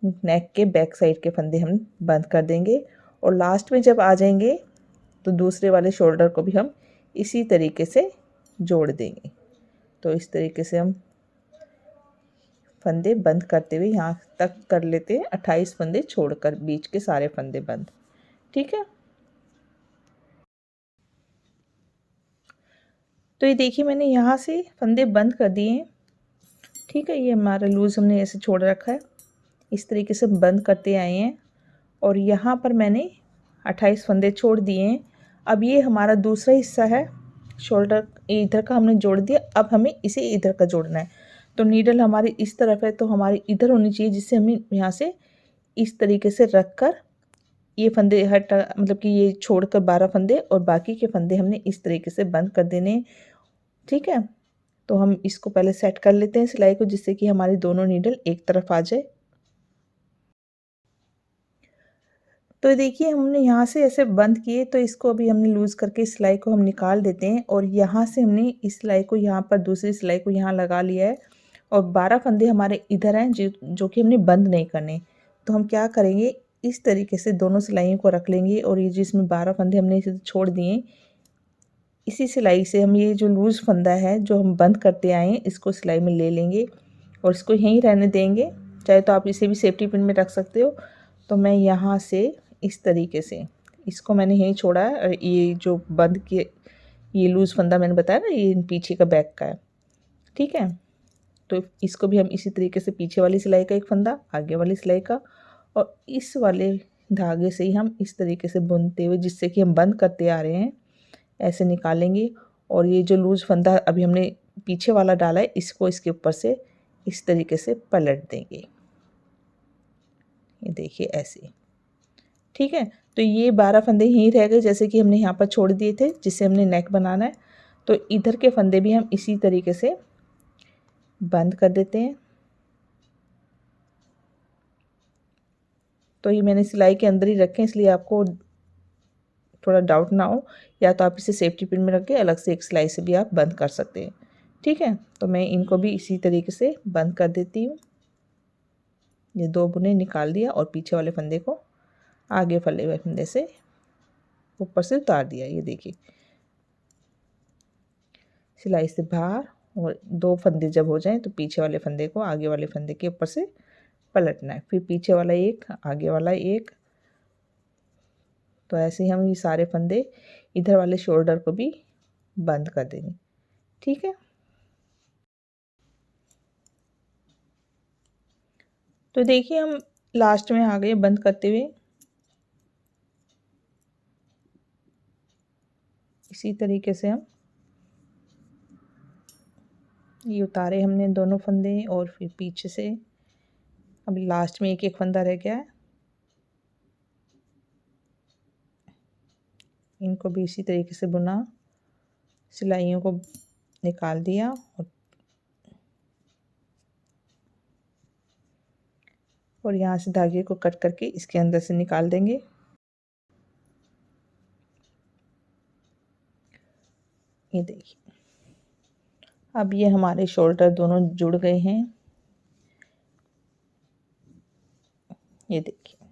नेक के बैक साइड के फंदे हम बंद कर देंगे और लास्ट में जब आ जाएंगे तो दूसरे वाले शोल्डर को भी हम इसी तरीके से जोड़ देंगे। तो इस तरीके से हम फंदे बंद करते हुए यहाँ तक कर लेते हैं, 28 फंदे छोड़कर बीच के सारे फंदे बंद, ठीक है। तो ये देखिए मैंने यहाँ से फंदे बंद कर दिए हैं, ठीक है। ये हमारा लूज़ हमने ऐसे छोड़ रखा है, इस तरीके से बंद करते आए हैं और यहाँ पर मैंने 28 फंदे छोड़ दिए हैं। अब ये हमारा दूसरा हिस्सा है, शोल्डर इधर का हमने जोड़ दिया, अब हमें इसे इधर का जोड़ना है। तो नीडल हमारी इस तरफ है तो हमारी इधर होनी चाहिए, जिससे हमें यहाँ से इस तरीके से रख कर ये फंदे मतलब कि ये छोड़कर 12 फंदे और बाकी के फंदे हमने इस तरीके से बंद कर देने हैं। ठीक है, तो हम इसको पहले सेट कर लेते हैं सिलाई को, जिससे कि हमारी दोनों नीडल एक तरफ आ जाए। तो देखिए हमने यहाँ से ऐसे बंद किए, तो इसको अभी हमने लूज़ करके सिलाई को हम निकाल देते हैं और यहाँ से हमने इस सिलाई को यहाँ पर दूसरी सिलाई को यहाँ लगा लिया है और 12 फंदे हमारे इधर हैं जो कि हमने बंद नहीं करने। तो हम क्या करेंगे, इस तरीके से दोनों सिलाइयों को रख लेंगे और ये जिसमें 12 फंदे हमने इसे छोड़ दिए, इसी सिलाई से हम ये जो लूज़ फंदा है जो हम बंद करते आए हैं इसको सिलाई में ले लेंगे और इसको यहीं रहने देंगे। चाहे तो आप इसे भी सेफ्टी पिन में रख सकते हो। तो मैं यहाँ से इस तरीके से इसको मैंने यहीं छोड़ा है और ये जो बंद किए ये लूज़ फंदा मैंने बताया ना, ये पीछे का बैक का है। ठीक है, तो इसको भी हम इसी तरीके से पीछे वाली सिलाई का एक फंदा, आगे वाली सिलाई का और इस वाले धागे से ही हम इस तरीके से बुनते हुए, जिससे कि हम बंद करते आ रहे हैं, ऐसे निकालेंगे। और ये जो लूज़ फंदा अभी हमने पीछे वाला डाला है इसको इसके ऊपर से इस तरीके से पलट देंगे। ये देखिए ऐसे। ठीक है, तो ये 12 फंदे यहीं रह गए जैसे कि हमने यहाँ पर छोड़ दिए थे, जिससे हमने नेक बनाना है। तो इधर के फंदे भी हम इसी तरीके से बंद कर देते हैं। तो ये मैंने सिलाई के अंदर ही रखे इसलिए आपको थोड़ा डाउट ना हो, या तो आप इसे सेफ्टी पिन में रख के अलग से एक सिलाई से भी आप बंद कर सकते हैं। ठीक है, तो मैं इनको भी इसी तरीके से बंद कर देती हूँ। ये 2 बुने निकाल दिया और पीछे वाले फंदे को आगे वाले फंदे से ऊपर से उतार दिया। ये देखिए सिलाई से बाहर, और 2 फंदे जब हो जाएं तो पीछे वाले फंदे को आगे वाले फंदे के ऊपर से पलटना है, फिर पीछे वाला एक, आगे वाला एक। तो ऐसे ही हम ये सारे फंदे इधर वाले शोल्डर को भी बंद कर देंगे। ठीक है, तो देखिए हम लास्ट में आ गए बंद करते हुए। इसी तरीके से हम ये उतारे हमने दोनों फंदे और फिर पीछे से अब लास्ट में एक एक फंदा रह गया है, इनको भी इसी तरीके से बुना, सिलाइयों को निकाल दिया और यहाँ से धागे को कट करके इसके अंदर से निकाल देंगे। ये देखिए अब ये हमारे शोल्डर दोनों जुड़ गए हैं। ये देखिए,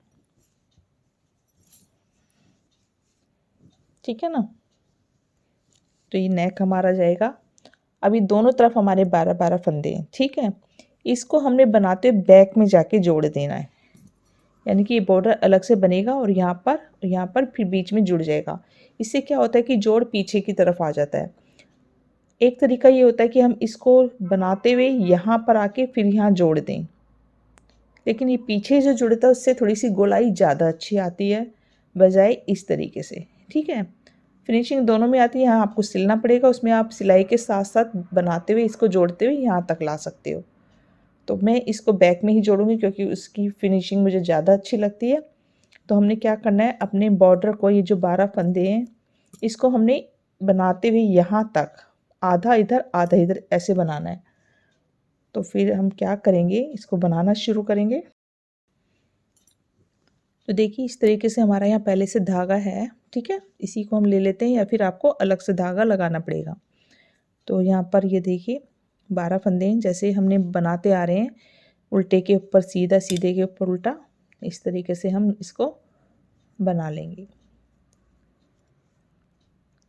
ठीक है ना, तो ये नेक हमारा जाएगा। अभी दोनों तरफ हमारे 12-12 फंदे हैं। ठीक है, इसको हमने बनाते हुए बैक में जाके जोड़ देना है, यानी कि ये बॉर्डर अलग से बनेगा और यहाँ पर फिर बीच में जुड़ जाएगा। इससे क्या होता है कि जोड़ पीछे की तरफ आ जाता है। एक तरीका ये होता है कि हम इसको बनाते हुए यहाँ पर आके फिर यहाँ जोड़ दें, लेकिन ये पीछे जो जुड़ता है उससे थोड़ी सी गोलाई ज़्यादा अच्छी आती है बजाय इस तरीके से। ठीक है, फिनिशिंग दोनों में आती है। यहाँ आपको सिलना पड़ेगा, उसमें आप सिलाई के साथ साथ बनाते हुए इसको जोड़ते हुए यहाँ तक ला सकते हो। तो मैं इसको बैक में ही जोड़ूंगी क्योंकि उसकी फिनिशिंग मुझे ज़्यादा अच्छी लगती है। तो हमने क्या करना है, अपने बॉर्डर को ये जो 12 फंदे हैं इसको हमने बनाते हुए यहाँ तक आधा इधर ऐसे बनाना है। तो फिर हम क्या करेंगे, इसको बनाना शुरू करेंगे। तो देखिए इस तरीके से हमारा यहाँ पहले से धागा है। ठीक है, इसी को हम ले लेते हैं या फिर आपको अलग से धागा लगाना पड़ेगा। तो यहाँ पर ये देखिए 12 फंदे जैसे हमने बनाते आ रहे हैं, उल्टे के ऊपर सीधा, सीधे के ऊपर उल्टा, इस तरीके से हम इसको बना लेंगे।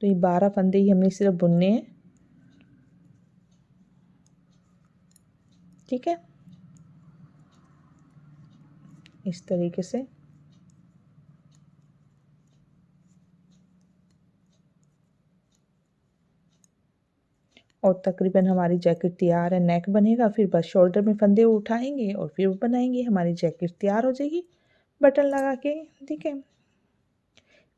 तो ये 12 फंदे ही हमने सिर्फ बुनने हैं। ठीक है, इस तरीके से और तकरीबन हमारी जैकेट तैयार है। नेक बनेगा, फिर बस शोल्डर में फंदे उठाएंगे और फिर बनाएंगे, हमारी जैकेट तैयार हो जाएगी बटन लगा के। ठीक है,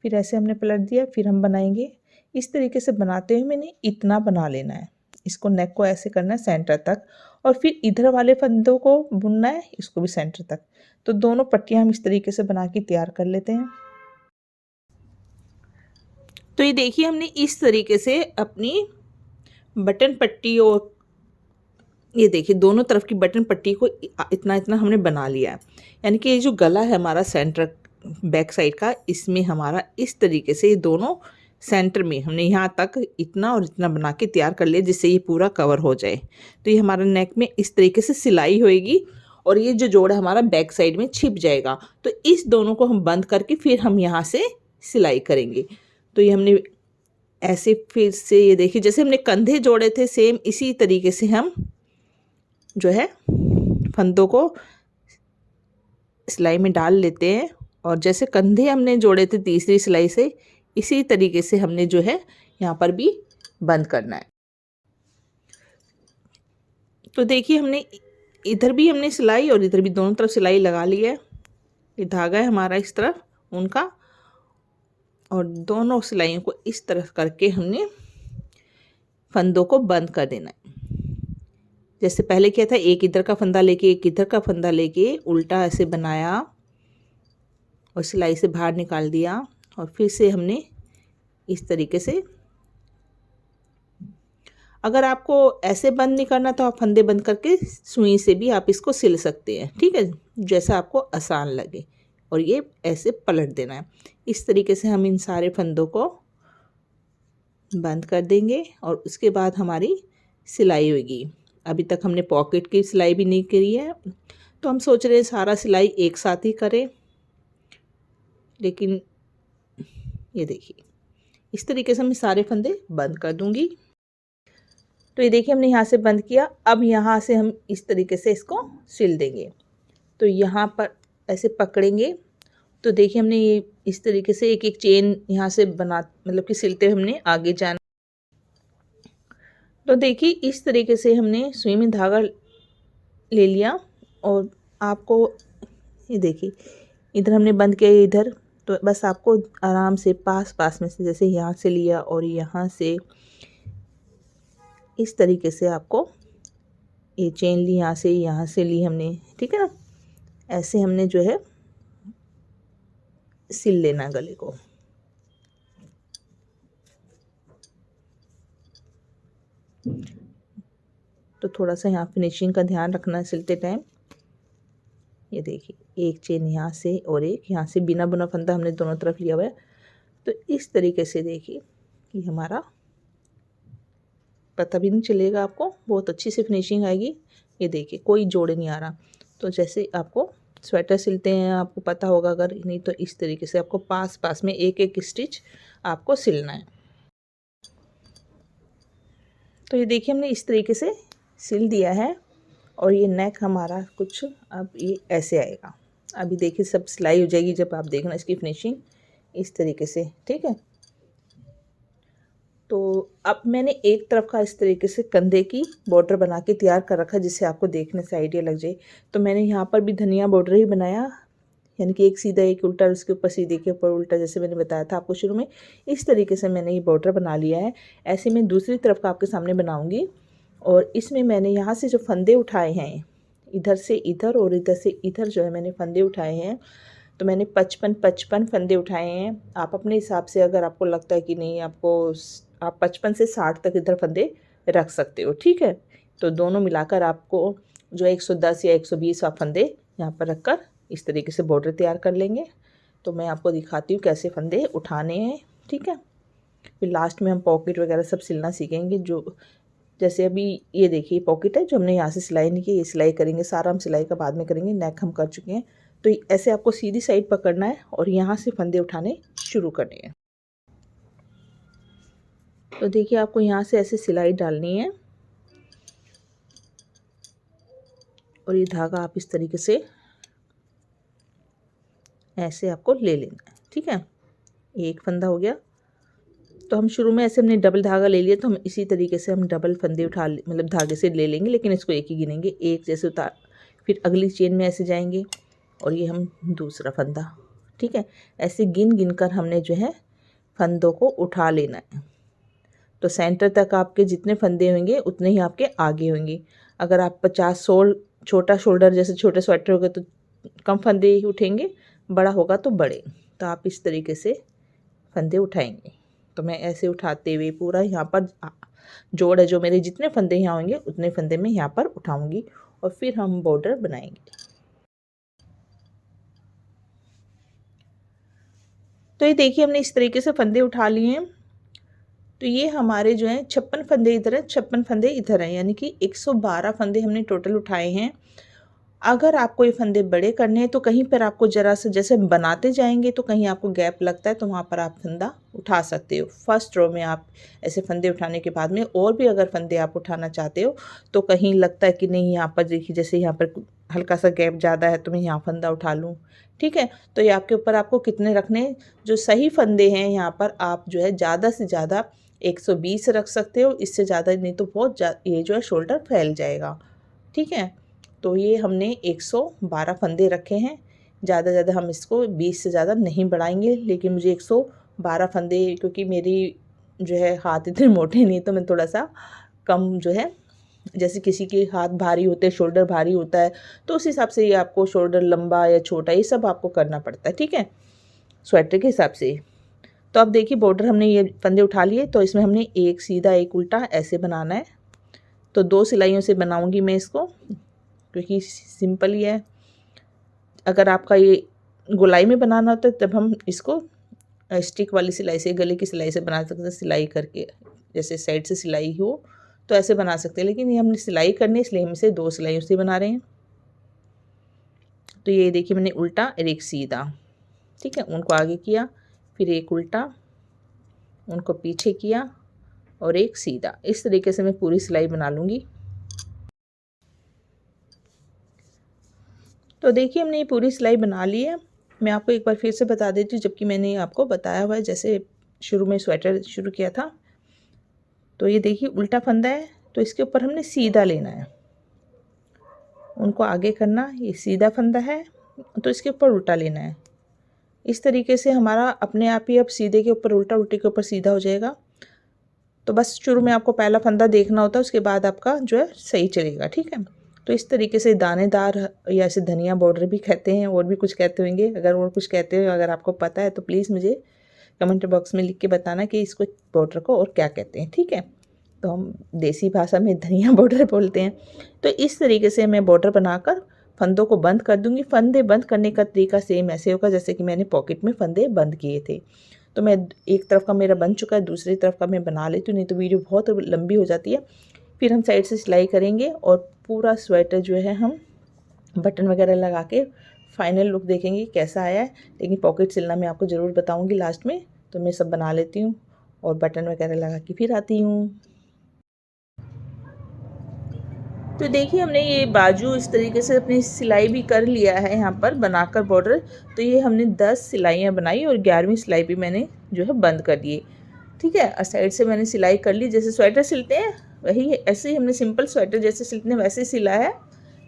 फिर ऐसे हमने पलट दिया, फिर हम बनाएंगे। इस तरीके से बनाते हुए मैंने इतना बना लेना है, इसको नेक को ऐसे करना है सेंटर तक और फिर इधर वाले फंदों को बुनना है, इसको भी सेंटर तक। तो दोनों पट्टियाँ हम इस तरीके से बना के तैयार कर लेते हैं। तो ये देखिए हमने इस तरीके से अपनी बटन पट्टी और ये देखिए दोनों तरफ की बटन पट्टी को इतना इतना हमने बना लिया है। यानी कि ये जो गला है हमारा सेंटर बैक साइड का, इसमें हमारा इस तरीके से ये दोनों सेंटर में हमने यहाँ तक इतना और इतना बना के तैयार कर लिया, जिससे ये पूरा कवर हो जाए। तो ये हमारा नेक में इस तरीके से सिलाई होएगी और ये जो जोड़ हमारा बैक साइड में छिप जाएगा। तो इस दोनों को हम बंद करके फिर हम यहाँ से सिलाई करेंगे। तो ये हमने ऐसे फिर से ये देखिए जैसे हमने कंधे जोड़े थे सेम इसी तरीके से हम जो है फंदों को सिलाई में डाल लेते हैं, और जैसे कंधे हमने जोड़े थे तीसरी सिलाई से, इसी तरीके से हमने जो है यहाँ पर भी बंद करना है। तो देखिए हमने इधर भी हमने सिलाई और इधर भी दोनों तरफ सिलाई लगा ली है। ये धागा है हमारा इस तरफ उनका, और दोनों सिलाइयों को इस तरह करके हमने फंदों को बंद कर देना है। जैसे पहले किया था, एक इधर का फंदा लेके एक इधर का फंदा लेके उल्टा ऐसे बनाया और सिलाई से बाहर निकाल दिया, और फिर से हमने इस तरीके से, अगर आपको ऐसे बंद नहीं करना तो आप फंदे बंद करके सुई से भी आप इसको सिल सकते हैं, ठीक है, जैसा आपको आसान लगे। और ये ऐसे पलट देना है। इस तरीके से हम इन सारे फंदों को बंद कर देंगे और उसके बाद हमारी सिलाई होगी। अभी तक हमने पॉकेट की सिलाई भी नहीं करी है, तो हम सोच रहे हैं सारा सिलाई एक साथ ही करें। लेकिन ये देखिए इस तरीके से मैं सारे फंदे बंद कर दूंगी। तो ये देखिए हमने यहाँ से बंद किया। अब यहाँ से हम इस तरीके से इसको सिल देंगे। तो यहाँ पर ऐसे पकड़ेंगे, तो देखिए हमने ये इस तरीके से एक एक चेन यहाँ से बना, मतलब कि सिलते हुए हमने आगे जाना। तो देखिए इस तरीके से हमने सुई में धागा ले लिया, और आपको ये देखिए इधर हमने बंद किया इधर, तो बस आपको आराम से पास पास में से, जैसे यहाँ से लिया और यहाँ से इस तरीके से आपको ये चेन ली, यहाँ से ली हमने, ठीक है ना, ऐसे हमने जो है सिल लेना गले को। तो थोड़ा सा यहाँ फिनिशिंग का ध्यान रखना है सिलते टाइम। ये देखिए एक चेन यहाँ से और एक यहाँ से, बिना बुना फंदा हमने दोनों तरफ लिया हुआ है। तो इस तरीके से देखिए कि हमारा पता भी नहीं चलेगा, आपको बहुत अच्छी सी फिनिशिंग आएगी। ये देखिए कोई जोड़ नहीं आ रहा। तो जैसे आपको स्वेटर सिलते हैं आपको पता होगा, अगर नहीं तो इस तरीके से आपको पास पास में एक एक स्टिच आपको सिलना है। तो ये देखिए हमने इस तरीके से सिल दिया है, और ये नेक हमारा कुछ अब ये ऐसे आएगा। अभी देखिए सब सिलाई हो जाएगी जब आप देखना इसकी फिनिशिंग इस तरीके से, ठीक है। तो अब मैंने एक तरफ का इस तरीके से कंधे की बॉर्डर बना के तैयार कर रखा, जिससे आपको देखने से आइडिया लग जाए। तो मैंने यहाँ पर भी धनिया बॉर्डर ही बनाया, यानी कि एक सीधा एक उल्टा, उसके ऊपर सीधे के ऊपर उल्टा, जैसे मैंने बताया था आपको शुरू में। इस तरीके से मैंने ये बॉर्डर बना लिया है। ऐसे मैं दूसरी तरफ का आपके सामने बनाऊँगी, और इसमें मैंने यहाँ से जो फंदे उठाए हैं, इधर से इधर और इधर से इधर जो है मैंने फंदे उठाए हैं, तो मैंने 55 फंदे उठाए हैं। आप अपने हिसाब से, अगर आपको लगता है कि नहीं आपको, आप 55 से 60 तक इधर फंदे रख सकते हो, ठीक है। तो दोनों मिलाकर आपको जो 110 या 120 आप फंदे यहाँ पर रखकर इस तरीके से बॉर्डर तैयार कर लेंगे। तो मैं आपको दिखाती हूँ कैसे फंदे उठाने हैं, ठीक है। फिर लास्ट में हम पॉकेट वगैरह सब सिलना सीखेंगे। जो जैसे अभी ये देखिए पॉकेट है जो हमने यहाँ से सिलाई नहीं की, ये सिलाई करेंगे, सारा हम सिलाई का बाद में करेंगे। नेक हम कर चुके हैं। तो ऐसे आपको सीधी साइड पकड़ना है और यहाँ से फंदे उठाने शुरू करने हैं। तो देखिए आपको यहाँ से ऐसे सिलाई डालनी है, और ये धागा आप इस तरीके से ऐसे आपको ले लेना है, ठीक है। एक फंदा हो गया। तो हम शुरू में ऐसे हमने डबल धागा ले लिया, तो हम इसी तरीके से हम डबल फंदे उठा मतलब धागे से ले लेंगे, लेकिन इसको एक ही गिनेंगे, एक जैसे उतार, फिर अगली चेन में ऐसे जाएंगे और ये हम दूसरा फंदा, ठीक है। ऐसे गिन गिन कर हमने जो है फंदों को उठा लेना है। तो सेंटर तक आपके जितने फंदे होंगे उतने ही आपके आगे होंगे। अगर आप 50 छोटा शोल्डर जैसे छोटे स्वेटर हो गए तो कम फंदे ही उठेंगे, बड़ा होगा तो बड़े। तो आप इस तरीके से फंदे उठाएंगे। तो मैं ऐसे उठाते हुए पूरा यहाँ पर जोड़ है जो मेरे जितने फंदे यहाँ होंगे उतने फंदे मैं यहाँ पर उठाऊंगी और फिर हम बॉर्डर बनाएंगे। तो ये देखिए हमने इस तरीके से फंदे उठा लिए हैं। तो ये हमारे जो है 56 फंदे इधर है, 56 फंदे इधर हैं, यानी कि 112 फंदे हमने टोटल उठाए हैं। अगर आपको ये फंदे बड़े करने हैं तो कहीं पर आपको ज़रा सा जैसे बनाते जाएंगे तो कहीं आपको गैप लगता है तो वहाँ पर आप फंदा उठा सकते हो। फर्स्ट रो में आप ऐसे फंदे उठाने के बाद में और भी अगर फंदे आप उठाना चाहते हो तो कहीं लगता है कि नहीं यहाँ पर देखिए जैसे यहाँ पर हल्का सा गैप ज़्यादा है तो मैं यहाँ फंदा उठा लूँ। ठीक है, तो ये आपके ऊपर आपको कितने रखने, जो सही फंदे हैं यहाँ पर आप जो है ज़्यादा से ज़्यादा 120 रख सकते हो, इससे ज़्यादा नहीं तो बहुत ये जो है शोल्डर फैल जाएगा। ठीक है, तो ये हमने 112 फंदे रखे हैं। ज़्यादा हम इसको 20 से ज़्यादा नहीं बढ़ाएंगे, लेकिन मुझे 112 फंदे, क्योंकि मेरी जो है हाथ इतने मोटे नहीं तो मैं थोड़ा सा कम जो है, जैसे किसी के हाथ भारी होते हैं, शोल्डर भारी होता है, तो उस हिसाब से ये आपको शोल्डर लंबा या छोटा ये सब आपको करना पड़ता है। ठीक है, स्वेटर के हिसाब से। तो अब देखिए बॉर्डर हमने ये फंदे उठा लिए, तो इसमें हमने एक सीधा एक उल्टा ऐसे बनाना है। तो 2 सिलाइयों से बनाऊंगी मैं इसको, क्योंकि सिंपल ही है। अगर आपका ये गोलाई में बनाना होता है तब हम इसको स्टिक वाली सिलाई से, गले की सिलाई से बना सकते हैं, सिलाई करके जैसे साइड से सिलाई हो तो ऐसे बना सकते हैं, लेकिन ये हमने सिलाई करनी है इसलिए हम इसे 2 सिलाइयों से बना रहे हैं। तो ये देखिए मैंने उल्टा और एक सीधा, ठीक है, उनको आगे किया, फिर एक उल्टा, उनको पीछे किया और एक सीधा। इस तरीके से मैं पूरी सिलाई बना लूँगी। तो देखिए हमने ये पूरी सिलाई बना ली है। मैं आपको एक बार फिर से बता देती हूँ, जबकि मैंने आपको बताया हुआ है जैसे शुरू में स्वेटर शुरू किया था। तो ये देखिए उल्टा फंदा है, तो इसके ऊपर हमने सीधा लेना है, उनको आगे करना, ये सीधा फंदा है तो इसके ऊपर उल्टा लेना है। इस तरीके से हमारा अपने आप ही अब सीधे के ऊपर उल्टा, उल्टे के ऊपर सीधा हो जाएगा। तो बस शुरू में आपको पहला फंदा देखना होता है, उसके बाद आपका जो है सही चलेगा। ठीक है, तो इस तरीके से दानेदार या ऐसे धनिया बॉर्डर भी कहते हैं, और भी कुछ कहते होंगे। अगर और कुछ कहते हो, अगर आपको पता है तो प्लीज़ मुझे कमेंट बॉक्स में लिख के बताना कि इसको बॉर्डर को और क्या कहते हैं। ठीक है, तो हम देसी भाषा में धनिया बॉर्डर बोलते हैं। तो इस तरीके से मैं बॉर्डर बनाकर फंदों को बंद कर दूंगी। फंदे बंद करने का तरीका सेम ऐसे होगा जैसे कि मैंने पॉकेट में फंदे बंद किए थे। तो मैं एक तरफ का मेरा बन चुका है, दूसरी तरफ का मैं बना लेती हूँ, नहीं तो वीडियो बहुत लंबी हो जाती है। फिर हम साइड से सिलाई करेंगे और पूरा स्वेटर जो है हम बटन वगैरह लगा के फाइनल लुक देखेंगे कैसा आया है। लेकिन पॉकेट सिलना मैं आपको ज़रूर बताऊँगी लास्ट में। तो मैं सब बना लेती हूँ और बटन वगैरह लगा के फिर आती हूँ। तो देखिए हमने ये बाजू इस तरीके से अपनी सिलाई भी कर लिया है यहाँ पर बनाकर बॉर्डर। तो ये हमने 10 सिलाइयाँ बनाई और 11वीं सिलाई भी मैंने जो है बंद कर दी। ठीक है, और साइड से मैंने सिलाई कर ली, जैसे स्वेटर सिलते हैं वही ऐसे ही हमने सिंपल स्वेटर जैसे सिलते हैं वैसे सिला है।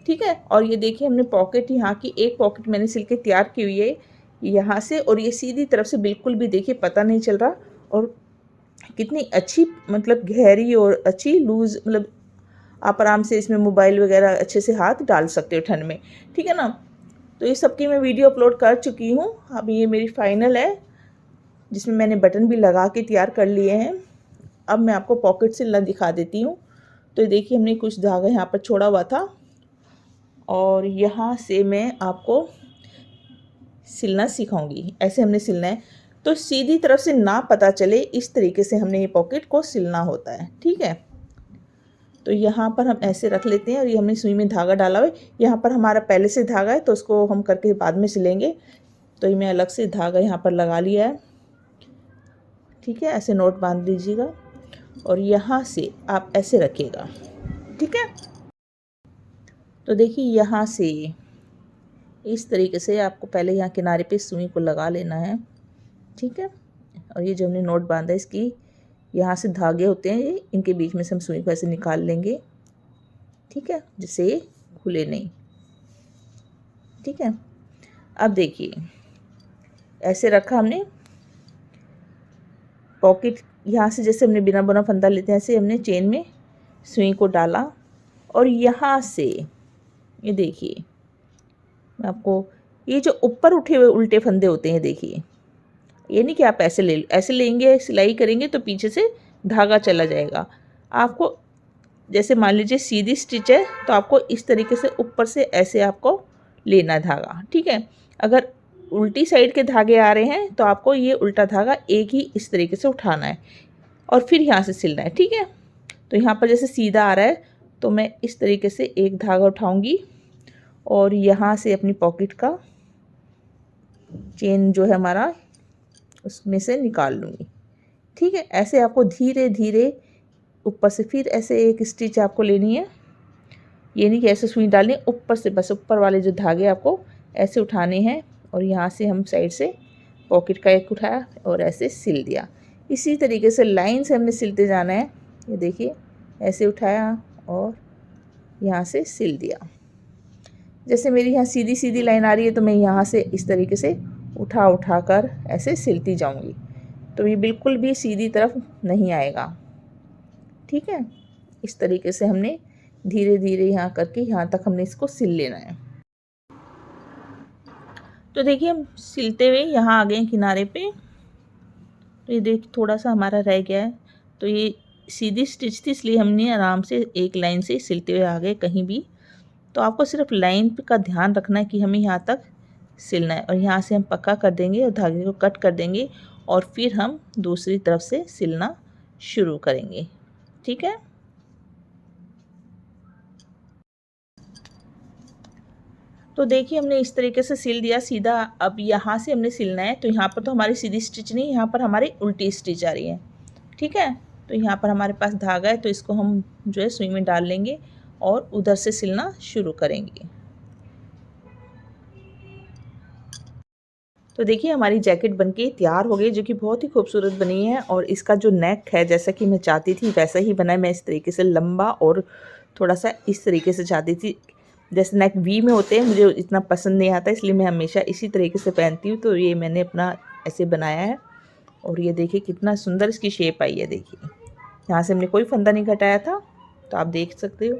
ठीक है, और ये देखिए हमने पॉकेट, यहाँ की एक पॉकेट मैंने सिल के तैयार की हुई है यहाँ से, और ये सीधी तरफ से बिल्कुल भी देखिए पता नहीं चल रहा, और कितनी अच्छी मतलब गहरी और अच्छी लूज़, मतलब आप आराम से इसमें मोबाइल वगैरह अच्छे से हाथ डाल सकते हो ठंड में। ठीक है ना, तो ये सबकी मैं वीडियो अपलोड कर चुकी हूँ। अब ये मेरी फाइनल है जिसमें मैंने बटन भी लगा के तैयार कर लिए हैं। अब मैं आपको पॉकेट सिलना दिखा देती हूँ। तो देखिए हमने कुछ धागा यहाँ पर छोड़ा हुआ था और यहाँ से मैं आपको सिलना सिखाऊंगी। ऐसे हमने सिलना है, तो सीधी तरफ से ना पता चले इस तरीके से हमने ये पॉकेट को सिलना होता है। ठीक है, तो यहाँ पर हम ऐसे रख लेते हैं और ये हमने सुई में धागा डाला हुआ है। यहाँ पर हमारा पहले से धागा है तो उसको हम करके बाद में सिलेंगे। तो ये मैं अलग से धागा यहाँ पर लगा लिया है। ठीक है, ऐसे नोट बांध लीजिएगा और यहाँ से आप ऐसे रखिएगा। ठीक है, तो देखिए यहाँ से इस तरीके से आपको पहले यहाँ किनारे पे सुई को लगा लेना है। ठीक है, और ये जो हमने नोट बांधा है इसकी यहाँ से धागे होते हैं ये, इनके बीच में से हम सुई को ऐसे निकाल लेंगे। ठीक है, जिससे ये खुले नहीं। ठीक है, अब देखिए ऐसे रखा हमने पॉकेट, यहाँ से जैसे हमने बिना बुना फंदा लेते हैं ऐसे हमने चेन में सुई को डाला और यहाँ से ये देखिए मैं आपको, ये जो ऊपर उठे हुए उल्टे फंदे होते हैं देखिए, ये नहीं कि आप ऐसे लेंगे सिलाई करेंगे तो पीछे से धागा चला जाएगा। आपको जैसे मान लीजिए सीधी स्टिच है तो आपको इस तरीके से ऊपर से ऐसे आपको लेना धागा, ठीक है। अगर उल्टी साइड के धागे आ रहे हैं तो आपको ये उल्टा धागा एक ही इस तरीके से उठाना है और फिर यहाँ से सिलना है, ठीक है। तो यहाँ पर जैसे सीधा आ रहा है तो मैं इस तरीके से एक धागा उठाऊंगी और यहाँ से अपनी पॉकेट का चेन जो है हमारा उसमें से निकाल लूँगी, ठीक है। ऐसे आपको धीरे धीरे ऊपर से फिर ऐसे एक स्टिच आपको लेनी है। ये नहीं कि ऐसे सुई डालनी, ऊपर से बस ऊपर वाले जो धागे आपको ऐसे उठाने हैं और यहाँ से हम साइड से पॉकेट का एक उठाया और ऐसे सिल दिया। इसी तरीके से लाइन से हमने सिलते जाना है। ये देखिए ऐसे उठाया और यहाँ से सिल दिया। जैसे मेरी यहाँ सीधी सीधी लाइन आ रही है तो मैं यहाँ से इस तरीके से उठा कर ऐसे सिलती जाऊँगी, तो ये बिल्कुल भी सीधी तरफ नहीं आएगा, ठीक है। इस तरीके से हमने धीरे धीरे यहाँ करके यहाँ तक हमने इसको सिल लेना है। तो देखिए हम सिलते हुए यहाँ आ गए हैं किनारे पे। तो ये देखिए थोड़ा सा हमारा रह गया है, तो ये सीधी स्टिच थी इसलिए हमने आराम से एक लाइन से सिलते हुए आ गए कहीं भी। तो आपको सिर्फ लाइन का ध्यान रखना है कि हमें यहाँ तक सिलना है और यहाँ से हम पक्का कर देंगे और धागे को कट कर देंगे और फिर हम दूसरी तरफ से सिलना शुरू करेंगे, ठीक है। तो देखिए हमने इस तरीके से सिल दिया सीधा। अब यहाँ से हमने सिलना है, तो यहाँ पर तो हमारी सीधी स्टिच नहीं, यहाँ पर हमारी उल्टी स्टिच आ रही है, ठीक है। तो यहाँ पर हमारे पास धागा है तो इसको हम जो है सुई में डाल लेंगे और उधर से सिलना शुरू करेंगे। तो देखिए हमारी जैकेट बनके तैयार हो गई, जो कि बहुत ही खूबसूरत बनी है। और इसका जो नेक है जैसा कि मैं चाहती थी वैसा ही बना है। मैं इस तरीके से लंबा और थोड़ा सा इस तरीके से चाहती थी, जैसे नेक वी में होते हैं, मुझे इतना पसंद नहीं आता, इसलिए मैं हमेशा इसी तरीके से पहनती हूँ। तो ये मैंने अपना ऐसे बनाया है और ये देखिए कितना सुंदर इसकी शेप आई है। देखिए यहाँ से हमने कोई फंदा नहीं घटाया था, तो आप देख सकते हो।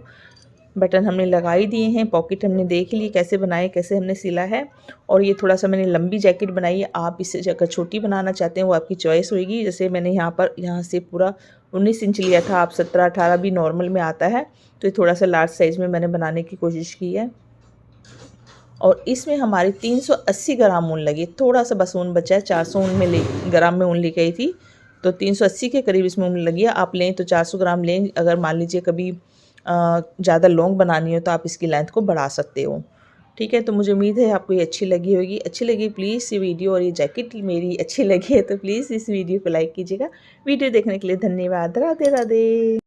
बटन हमने लगा ही दिए हैं, पॉकेट हमने देख ली कैसे बनाए, कैसे हमने सिला है। और ये थोड़ा सा मैंने लंबी जैकेट बनाई है। आप इससे अगर छोटी बनाना चाहते हैं वो आपकी चॉइस होगी। जैसे मैंने यहाँ से पूरा 19 इंच लिया था, आप 17-18 भी नॉर्मल में आता है, तो ये थोड़ा सा लार्ज साइज़ में मैंने बनाने की कोशिश की है। और इसमें हमारे 380 ग्राम ऊन लगे, थोड़ा सा बस ऊन बचा है। 400 ग्राम में ऊन ले गई थी, तो 380 के करीब इसमें ऊन लगी है। आप लें तो 400 ग्राम लें। अगर मान लीजिए कभी ज़्यादा लॉन्ग बनानी हो तो आप इसकी लेंथ को बढ़ा सकते हो, ठीक है। तो मुझे उम्मीद है आपको ये अच्छी लगी होगी। अच्छी लगी प्लीज़ ये वीडियो और ये जैकेट मेरी अच्छी लगी है तो प्लीज़ इस वीडियो को लाइक कीजिएगा। वीडियो देखने के लिए धन्यवाद। राधे राधे।